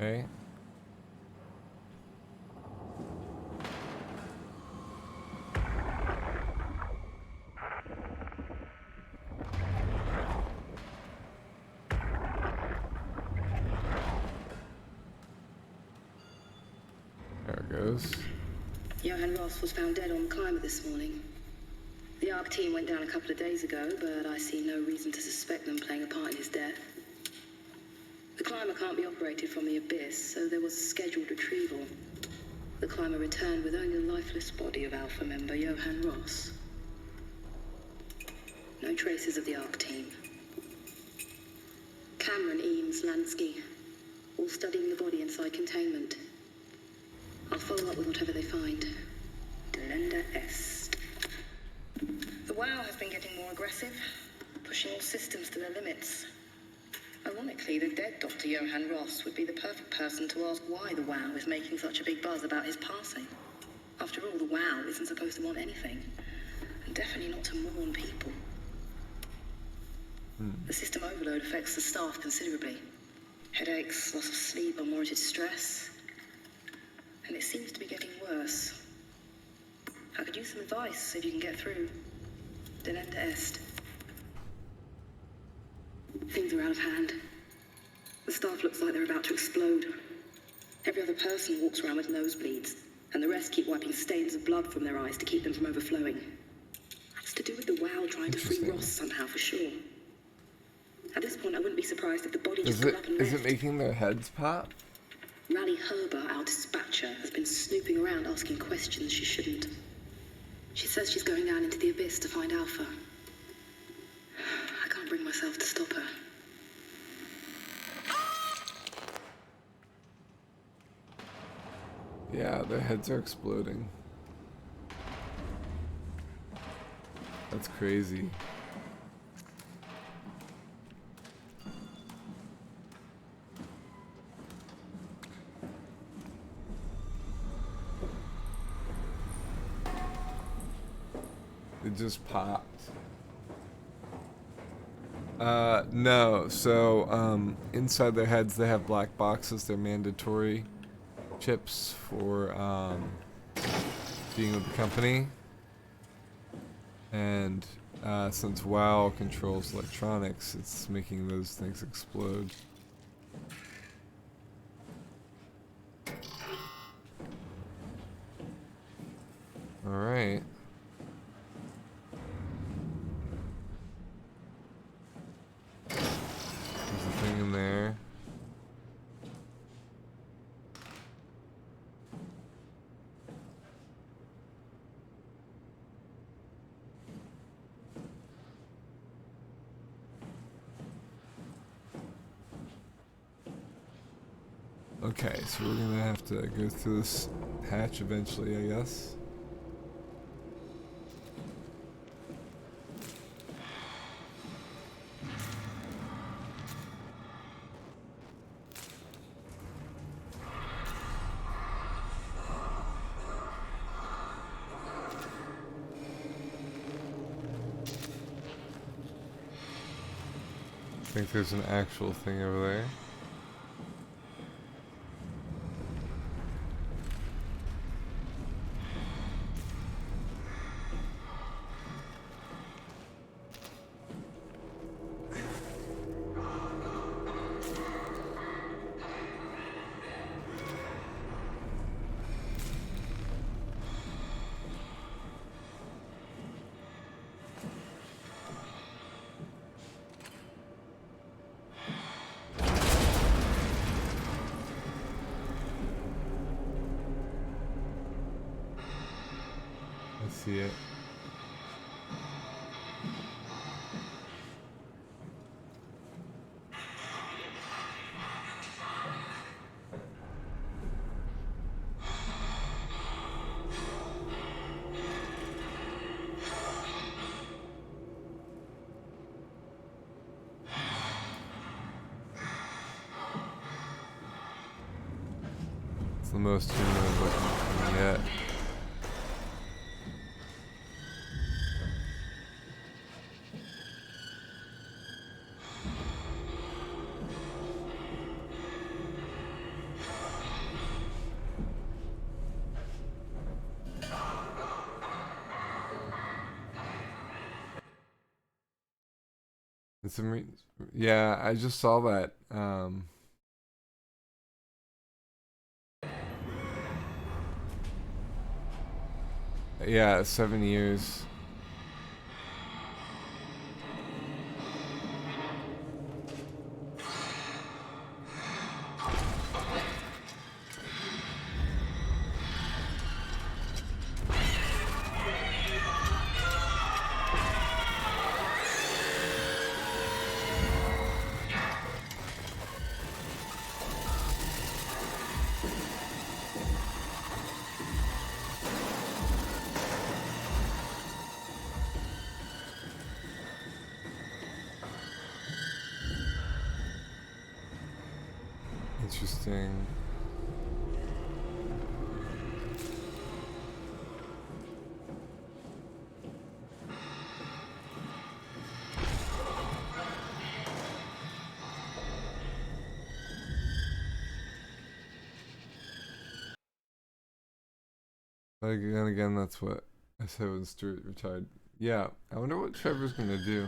[SPEAKER 1] Okay. There it goes.
[SPEAKER 13] Johann Ross was found dead on the climber this morning. The ARC team went down a couple of days ago, but I see no reason to suspect them playing a part in his death. The climber can't be operated from the abyss, so there was a scheduled retrieval. The climber returned with only the lifeless body of Alpha member Johann Ross. No traces of the ARC team. Cameron, Eames, Lansky, all studying the body inside containment. I'll follow up with whatever they find. Delenda Est. The WoW has been getting more aggressive, pushing all systems to their limits. Ironically, the dead Dr. Johann Ross would be the perfect person to ask why the WoW is making such a big buzz about his passing. After all, the WoW isn't supposed to want anything, and definitely not to mourn people. The system overload affects the staff considerably. Headaches, loss of sleep, unwarranted stress. And it seems to be getting worse. I could use some advice if you can get through. Delenda Est. Things are out of hand. The staff looks like they're about to explode. Every other person walks around with nosebleeds, and the rest keep wiping stains of blood from their eyes to keep them from overflowing. That's to do with the WoW trying to free Ross somehow, for sure. At this point, I wouldn't be surprised if the body just got up and left.
[SPEAKER 1] Is it making their heads pop?
[SPEAKER 13] Rally Herber, our dispatcher, has been snooping around asking questions she shouldn't. She says she's going down into the abyss to find Alpha. I can't bring myself to stop her.
[SPEAKER 1] Yeah, their heads are exploding. That's crazy. It just popped. No. So, inside their heads they have black boxes. They're mandatory chips for, being with the company. And, since WoW controls electronics, it's making those things explode. Alright. There's a thing in there. Okay, so we're gonna have to go through this hatch eventually, I guess. I think there's an actual thing over there. see it. It's the most human looking thing yet. Yeah, I just saw that. Yeah, 7 years. Interesting. But again, that's what I said when Stuart retired. Yeah, I wonder what Trevor's gonna do.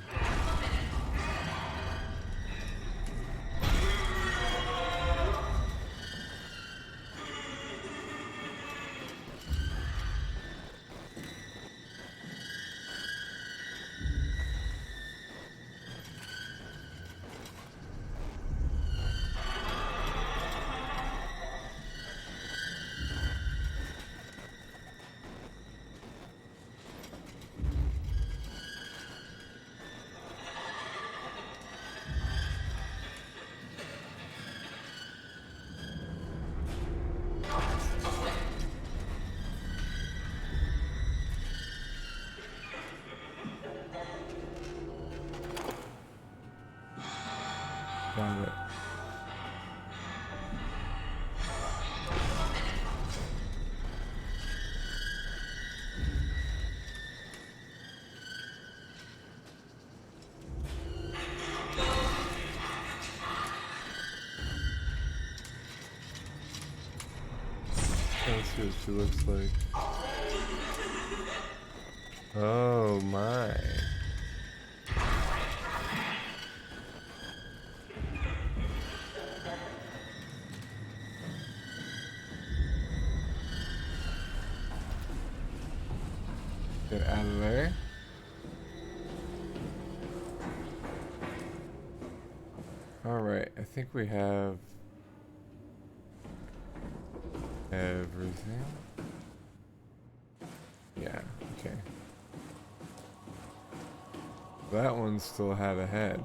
[SPEAKER 1] Got it. Let's see what she looks like. Oh my. Get out of there. Alright, I think we have everything. Yeah, okay. That one still had a head.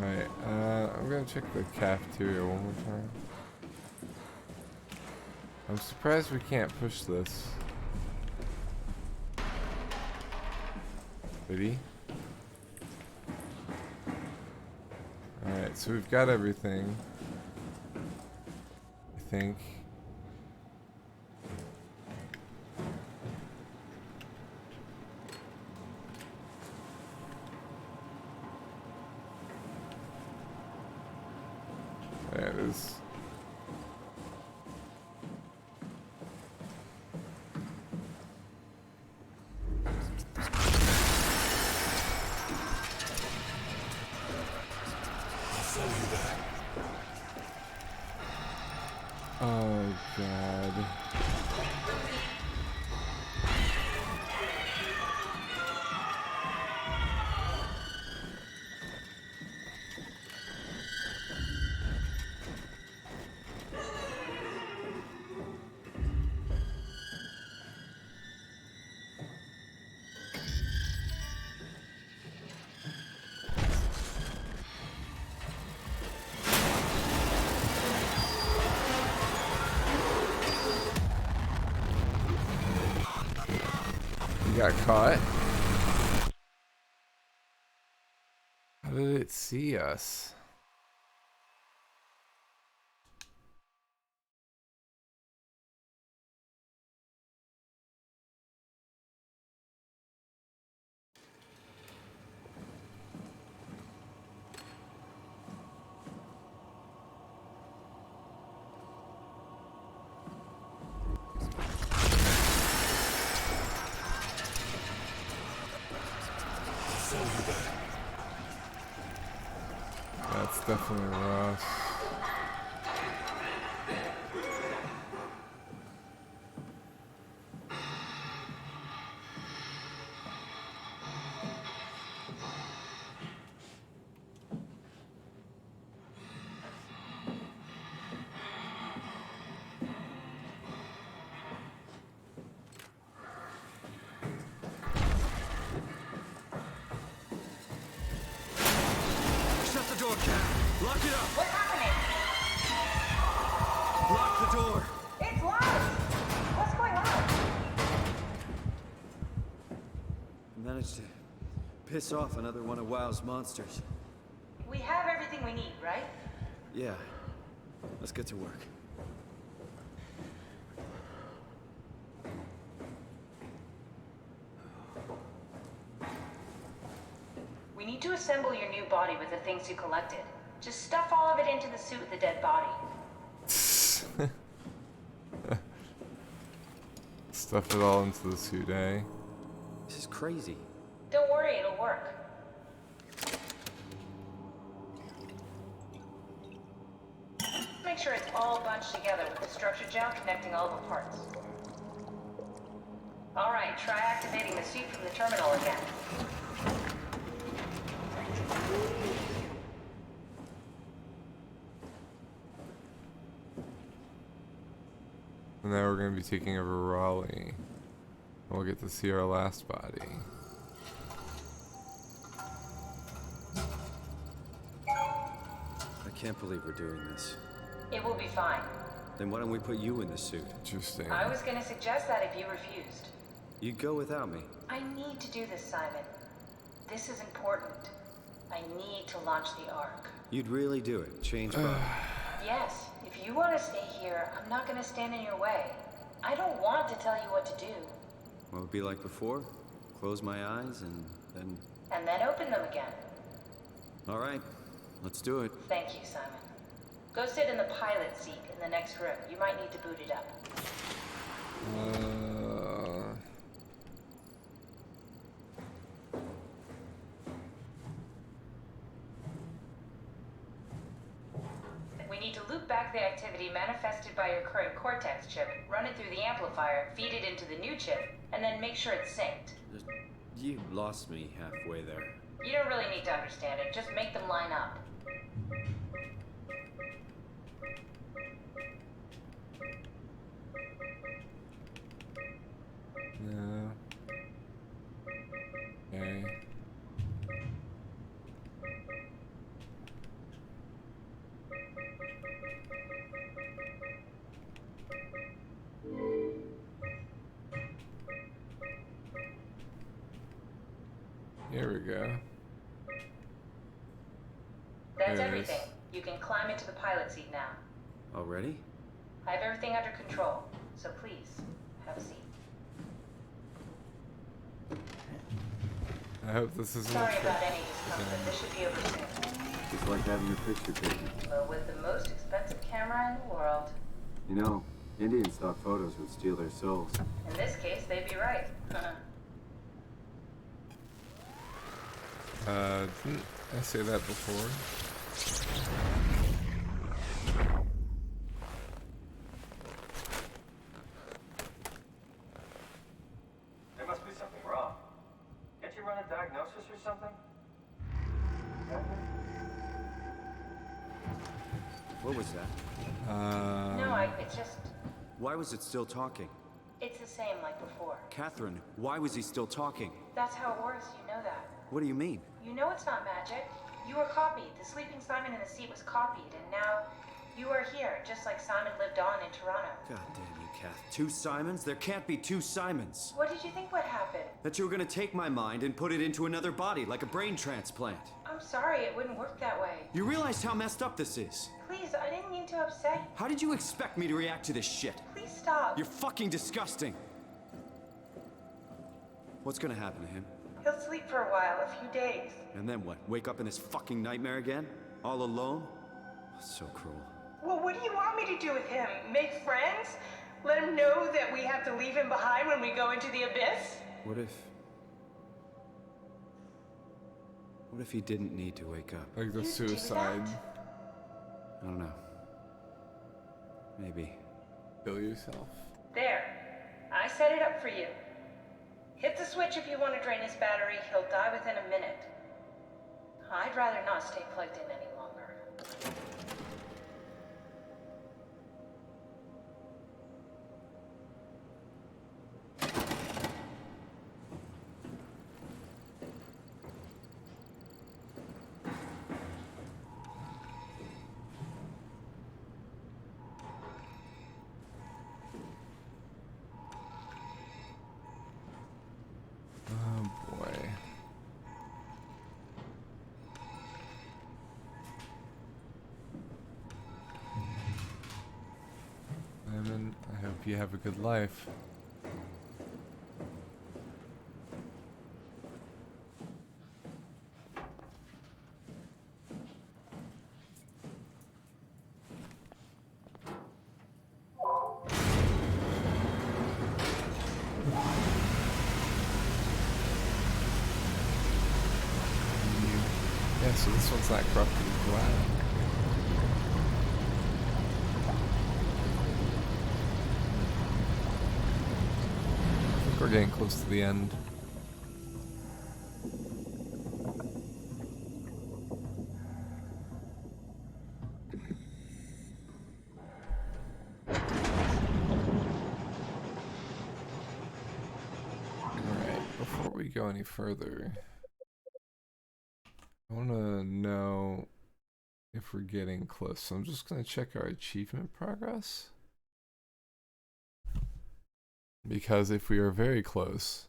[SPEAKER 1] Alright, I'm gonna check the cafeteria one more time. I'm surprised we can't push this. Ready? Alright, so we've got everything. I think. There it is. Oh God. got caught. How did it see us? That's definitely Ross.
[SPEAKER 3] Shut the door, Cat. Lock it up.
[SPEAKER 4] What's happening?
[SPEAKER 3] Lock the door.
[SPEAKER 4] It's locked! What's going on?
[SPEAKER 3] I managed to piss off another one of WoW's monsters.
[SPEAKER 4] We have everything we need, right?
[SPEAKER 3] Yeah. Let's get to work.
[SPEAKER 4] We need to assemble your new body with the things you collected. Just stuff all of it into the suit with the dead body.
[SPEAKER 1] Stuff it all into the suit, eh?
[SPEAKER 3] This is crazy.
[SPEAKER 4] Don't worry, it'll work. Make sure it's all bunched together with the structure gel connecting all the parts. Alright, try activating the suit from the terminal again.
[SPEAKER 1] And now we're going to be taking over Raleigh. We'll get to see our last body.
[SPEAKER 3] I can't believe we're doing this.
[SPEAKER 4] It will be fine.
[SPEAKER 3] Then why don't we put you in the suit?
[SPEAKER 1] Interesting.
[SPEAKER 4] I was gonna suggest that if you refused.
[SPEAKER 3] You'd go without me.
[SPEAKER 4] I need to do this, Simon. This is important. I need to launch the Ark.
[SPEAKER 3] You'd really do it. Change body.
[SPEAKER 4] Yes, if you want to stay here, I'm not gonna stand in your way. I don't want to tell you what to do.
[SPEAKER 3] What would it be like before? Close my eyes and then...
[SPEAKER 4] And then open them again.
[SPEAKER 3] All right. Let's do it.
[SPEAKER 4] Thank you, Simon. Go sit in the pilot seat in the next room. You might need to boot it up. We need to loop back the activity manifested by your current Cortex chip, run it through the amplifier, feed it into the new chip, and then make sure it's synced.
[SPEAKER 3] You lost me halfway there.
[SPEAKER 4] You don't really need to understand it, just make them line up.
[SPEAKER 1] No. Okay. Here we go.
[SPEAKER 4] That's
[SPEAKER 1] There it is.
[SPEAKER 4] everything. You can climb into the pilot seat now.
[SPEAKER 3] Already?
[SPEAKER 4] I have everything under control, so please, have a seat.
[SPEAKER 1] I hope this isn't
[SPEAKER 4] Sorry about any discomfort. This should be over soon.
[SPEAKER 3] It's like having your picture taken.
[SPEAKER 4] But with the most expensive camera in the world.
[SPEAKER 3] You know, Indian stock photos would steal their souls.
[SPEAKER 4] In this case, they'd be right.
[SPEAKER 1] Didn't I say that before?
[SPEAKER 8] There must be something wrong. Can't you run a diagnosis or something?
[SPEAKER 3] What was that?
[SPEAKER 4] No, it's just...
[SPEAKER 3] Why was it still talking?
[SPEAKER 4] It's the same like before.
[SPEAKER 3] Catherine, why was he still talking?
[SPEAKER 4] That's how it works, you know that.
[SPEAKER 3] What do you mean?
[SPEAKER 4] You know it's not magic. You were copied. The sleeping Simon in the seat was copied, and now you are here, just like Simon lived on in Toronto.
[SPEAKER 3] God damn you, Kath. Two Simons? There can't be two Simons.
[SPEAKER 4] What did you think would happen?
[SPEAKER 3] That you were gonna take my mind and put it into another body, like a brain transplant.
[SPEAKER 4] I'm sorry, it wouldn't work that way.
[SPEAKER 3] You realized how messed up this is?
[SPEAKER 4] Please, I didn't mean to upset you.
[SPEAKER 3] How did you expect me to react to this shit?
[SPEAKER 4] Please stop.
[SPEAKER 3] You're fucking disgusting. What's gonna happen to him?
[SPEAKER 4] He'll sleep for a while, a few days.
[SPEAKER 3] And then what? Wake up in this fucking nightmare again? All alone? So cruel.
[SPEAKER 4] Well, what do you want me to do with him? Make friends? Let him know that we have to leave him behind when we go into the abyss?
[SPEAKER 3] What if he didn't need to wake up?
[SPEAKER 1] Like the suicide.
[SPEAKER 3] I don't know. Maybe.
[SPEAKER 1] Kill yourself.
[SPEAKER 4] There. I set it up for you. Hit the switch if you want to drain his battery. He'll die within a minute. I'd rather not stay plugged in any longer.
[SPEAKER 1] I hope you have a good life. Yeah, so this one's not corrupted as well. We're getting close to the end. Alright, before we go any further, I want to know if we're getting close. So I'm just going to check our achievement progress. Because if we are very close,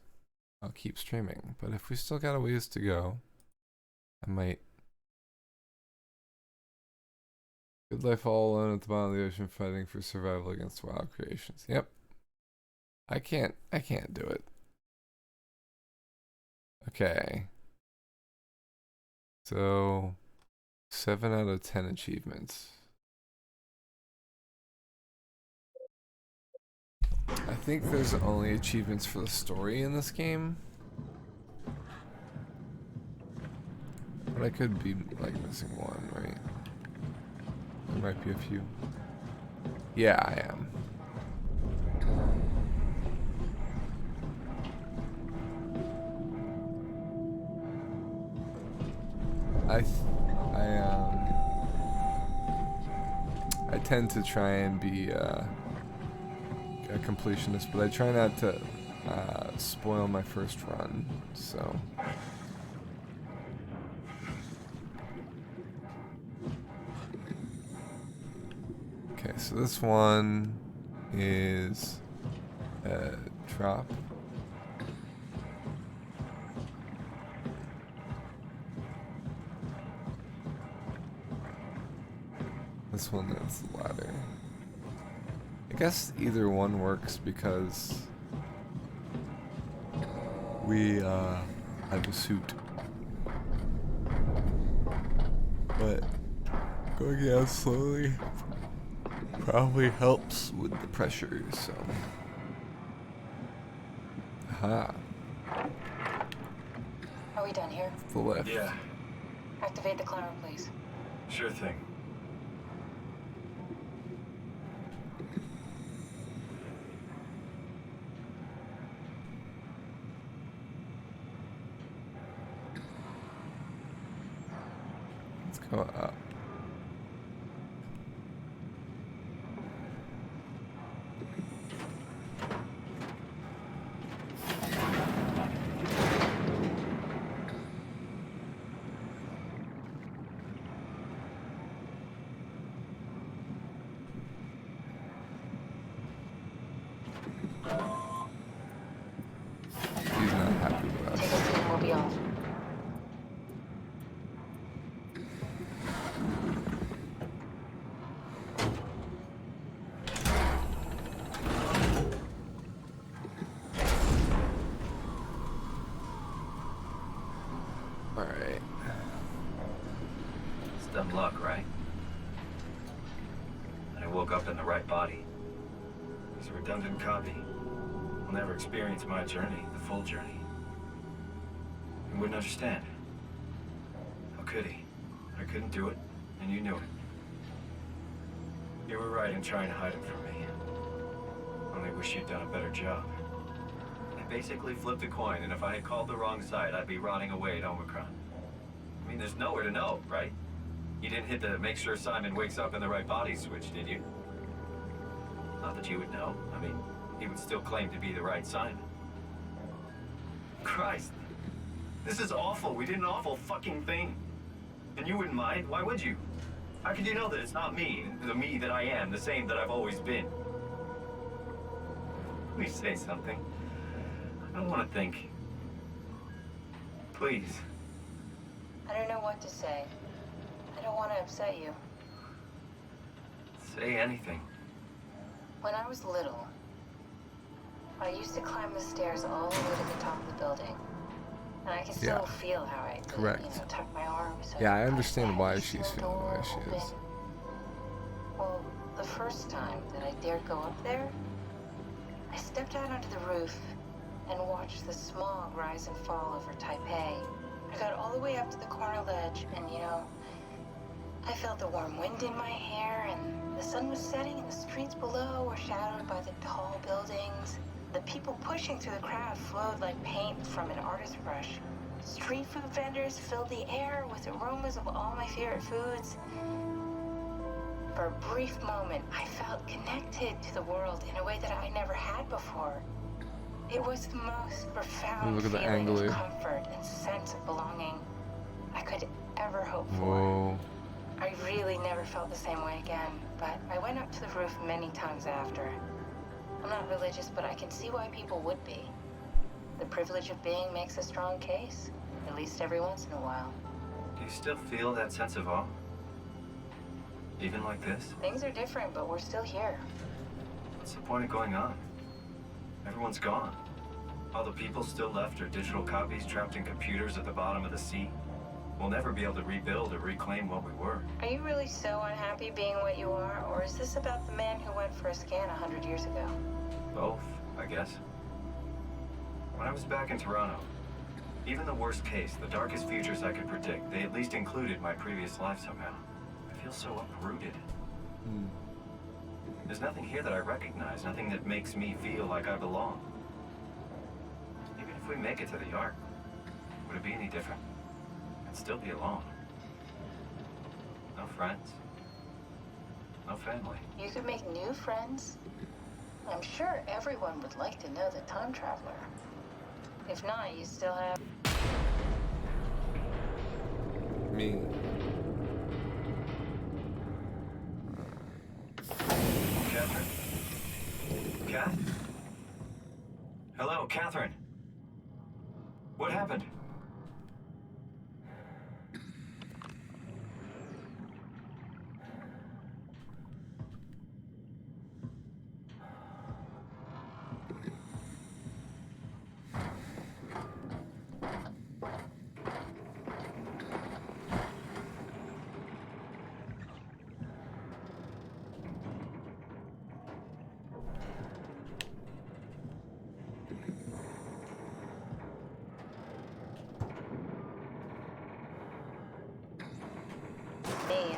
[SPEAKER 1] I'll keep streaming. But if we still got a ways to go, I might. Good life all alone at the bottom of the ocean fighting for survival against wild creations. Yep. I can't do it. Okay. So 7 out of 10 achievements. I think there's only achievements for the story in this game. But I could be like missing one, right? There might be a few. Yeah, I am. I tend to try and be a completionist, but I try not to spoil my first run, so. Okay, so this one is a drop. This one is the ladder. I guess either one works because we have a suit. But going down slowly probably helps with the pressure, so. Aha.
[SPEAKER 13] Are we done here?
[SPEAKER 1] The lift.
[SPEAKER 2] Yeah,
[SPEAKER 13] Activate the climber, please.
[SPEAKER 2] sure thing.
[SPEAKER 1] Let's go up. He's not happy.
[SPEAKER 2] dumb luck, right? And I woke up in the right body. He's a redundant copy. He'll never experience my journey, the full journey. He wouldn't understand. How could he? I couldn't do it, and you knew it. You were right in trying to hide him from me. Only wish you'd done a better job. I basically flipped a coin, and if I had called the wrong side, I'd be rotting away at Omicron. I mean, there's nowhere to know, right? You didn't hit the make sure Simon wakes up in the right body switch, did you? Not that you would know. I mean, he would still claim to be the right Simon. Christ. This is awful. We did an awful fucking thing. And you wouldn't mind? Why would you? How could you know that it's not me, the me that I am, the same that I've always been? Please say something. I don't want to think. Please.
[SPEAKER 4] I don't know what to say. I don't want to upset you.
[SPEAKER 2] Say anything.
[SPEAKER 4] When I was little, I used to climb the stairs all the way to the top of the building. And I can still feel how I did,
[SPEAKER 1] Correct.
[SPEAKER 4] you know, tuck my arms.
[SPEAKER 1] Yeah, I understand why she's feeling the way she is.
[SPEAKER 4] Well, the first time that I dared go up there, I stepped out onto the roof and watched the smog rise and fall over Taipei. I got all the way up to the corner ledge and, you know, I felt the warm wind in my hair and the sun was setting and the streets below were shadowed by the tall buildings. The people pushing through the crowd flowed like paint from an artist's brush. Street food vendors filled the air with aromas of all my favorite foods. For a brief moment, I felt connected to the world in a way that I never had before. It was the most profound feeling of comfort and sense of belonging I could ever hope for. I really never felt the same way again, but I went up to the roof many times after. I'm not religious, but I can see why people would be. The privilege of being makes a strong case, at least every once in a while.
[SPEAKER 2] Do you still feel that sense of awe? Even like this?
[SPEAKER 4] Things are different, but we're still here.
[SPEAKER 2] What's the point of going on? Everyone's gone. All the people still left are digital copies trapped in computers at the bottom of the sea. We'll never be able to rebuild or reclaim what we were.
[SPEAKER 4] Are you really so unhappy being what you are, or is this about the man who went for a scan 100 years ago?
[SPEAKER 2] Both, I guess. When I was back in Toronto, even the worst case, the darkest futures I could predict, they at least included my previous life somehow. I feel so uprooted. There's nothing here that I recognize, nothing that makes me feel like I belong. Even if we make it to the Ark, would it be any different? I'd still be alone. No friends. No family.
[SPEAKER 4] You could make new friends. I'm sure everyone would like to know the time traveler. If not, you still have...
[SPEAKER 1] Me.
[SPEAKER 2] Catherine? Kath? Hello, Catherine. What happened?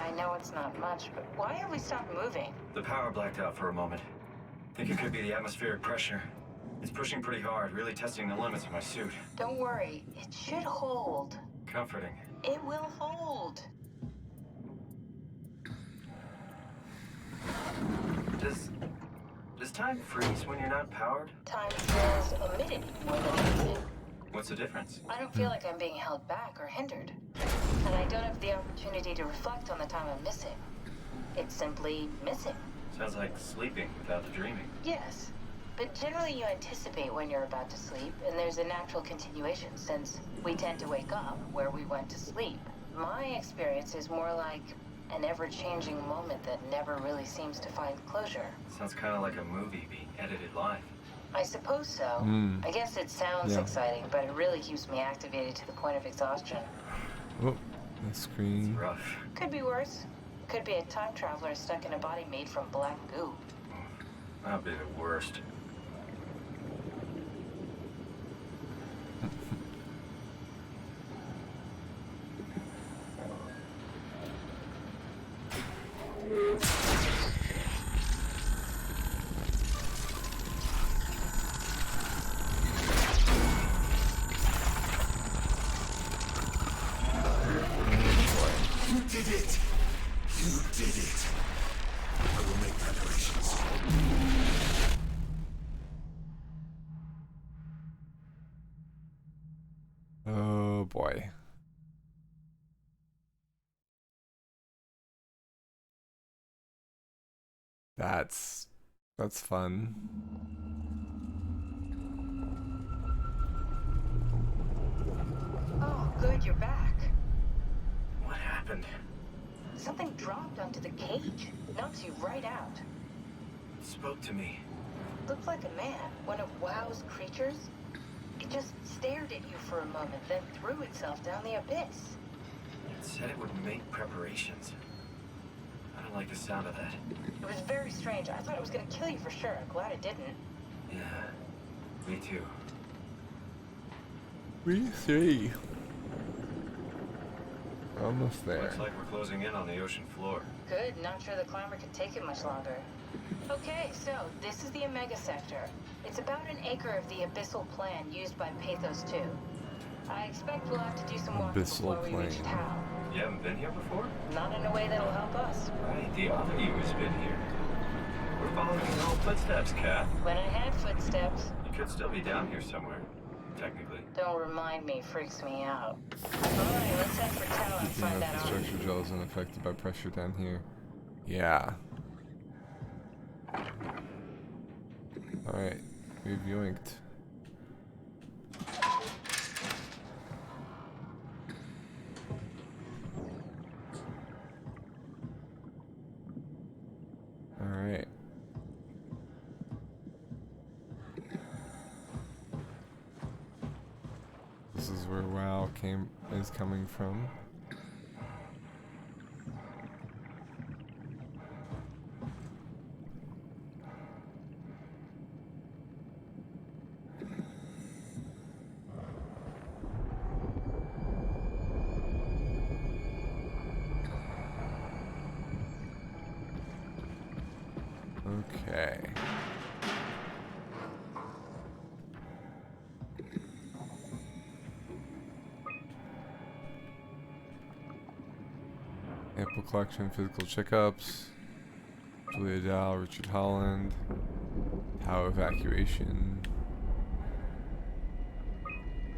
[SPEAKER 4] I know it's not much, but why have we stopped moving?
[SPEAKER 2] The power blacked out for a moment. Think it could be the atmospheric pressure. It's pushing pretty hard, really testing the limits of my suit.
[SPEAKER 4] Don't worry, it should hold.
[SPEAKER 2] Comforting.
[SPEAKER 4] It will hold.
[SPEAKER 2] Does time freeze when you're not powered?
[SPEAKER 4] Time feels omitted more than needed.
[SPEAKER 2] What's the difference?
[SPEAKER 4] I don't feel like I'm being held back or hindered. And I don't have the opportunity to reflect on the time I'm missing. It's simply missing.
[SPEAKER 2] Sounds like sleeping without the dreaming.
[SPEAKER 4] Yes. But generally you anticipate when you're about to sleep, and there's a natural continuation since we tend to wake up where we went to sleep. My experience is more like an ever-changing moment that never really seems to find closure.
[SPEAKER 2] Sounds kind of like a movie being edited live.
[SPEAKER 4] I suppose so. I guess it sounds exciting, but it really keeps me activated to the point of exhaustion.
[SPEAKER 1] Oh. The screen.
[SPEAKER 2] It's rough.
[SPEAKER 4] Could be worse. Could be a time traveler stuck in a body made from black goo.
[SPEAKER 2] That'd be the worst.
[SPEAKER 14] You did it! You did it! I will make preparations.
[SPEAKER 1] Oh boy. That's fun.
[SPEAKER 4] Oh, good, you're back.
[SPEAKER 2] What happened?
[SPEAKER 4] Something dropped onto the cage. Knocks you right out.
[SPEAKER 2] It spoke to me.
[SPEAKER 4] Looked like a man, one of WoW's creatures. It just stared at you for a moment, then threw itself down the abyss.
[SPEAKER 2] It said it would make preparations. I don't like the sound of that.
[SPEAKER 4] It was very strange. I thought it was gonna kill you for sure. I'm glad it didn't.
[SPEAKER 2] Yeah, me too.
[SPEAKER 1] We see. Almost there.
[SPEAKER 2] Looks like we're closing in on the ocean floor.
[SPEAKER 4] Good, not sure the climber can take it much longer. Okay, so this is the Omega Sector. It's about an acre of the abyssal plan used by Pathos 2. I expect we'll have to do some walking
[SPEAKER 1] Abyssal
[SPEAKER 4] before we reach
[SPEAKER 1] plan.
[SPEAKER 4] town.
[SPEAKER 2] You haven't been here before?
[SPEAKER 4] Not in a way that'll help us.
[SPEAKER 2] Right, the other you has been here. We're following your own footsteps, Kath.
[SPEAKER 4] When I had footsteps.
[SPEAKER 2] You could still be down here somewhere, technically.
[SPEAKER 4] Don't remind me, freaks me out. Alright, let's head for town and find that
[SPEAKER 1] The
[SPEAKER 4] out.
[SPEAKER 1] structure gel isn't affected by pressure down here. Yeah. Alright, we've yoinked. Alright. This is where WoW is coming from. Okay. Ample collection, physical checkups. Julia Dow, Richard Holland. How evacuation.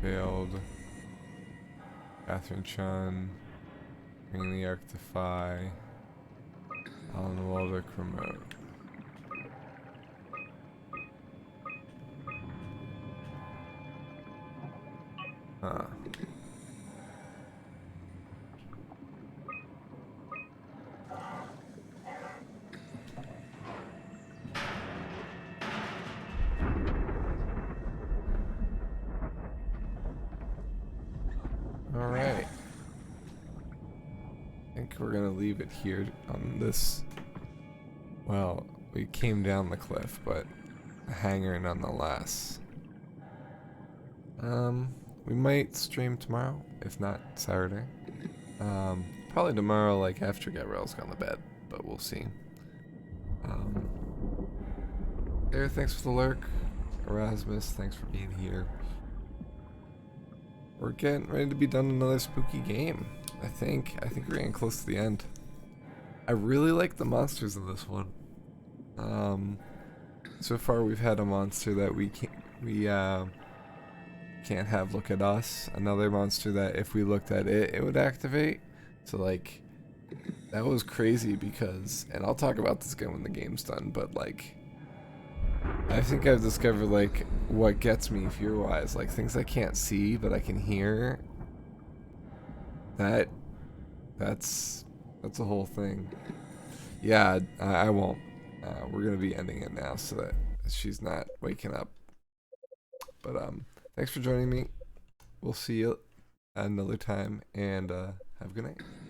[SPEAKER 1] Failed. Catherine Chun. Bringing the Arc Defy. Alan Waldeck remote. Huh. All right. I think we're gonna leave it here on this. Well, we came down the cliff, but a hangar nonetheless. We might stream tomorrow, if not Saturday. Probably tomorrow, like after Gabrielle's gone to bed, but we'll see. There, thanks for the lurk. Erasmus, thanks for being here. We're getting ready to be done another spooky game. I think we're getting close to the end. I really like the monsters in this one. So far we've had a monster that we can't have look at us. Another monster that if we looked at it, it would activate. So like, that was crazy because, and I'll talk about this again when the game's done, but like, I think I've discovered like what gets me fear-wise, like things I can't see but I can hear. That's a whole thing. Yeah, I won't. We're gonna be ending it now so that she's not waking up. But thanks for joining me. We'll see you another time, and Have a good night.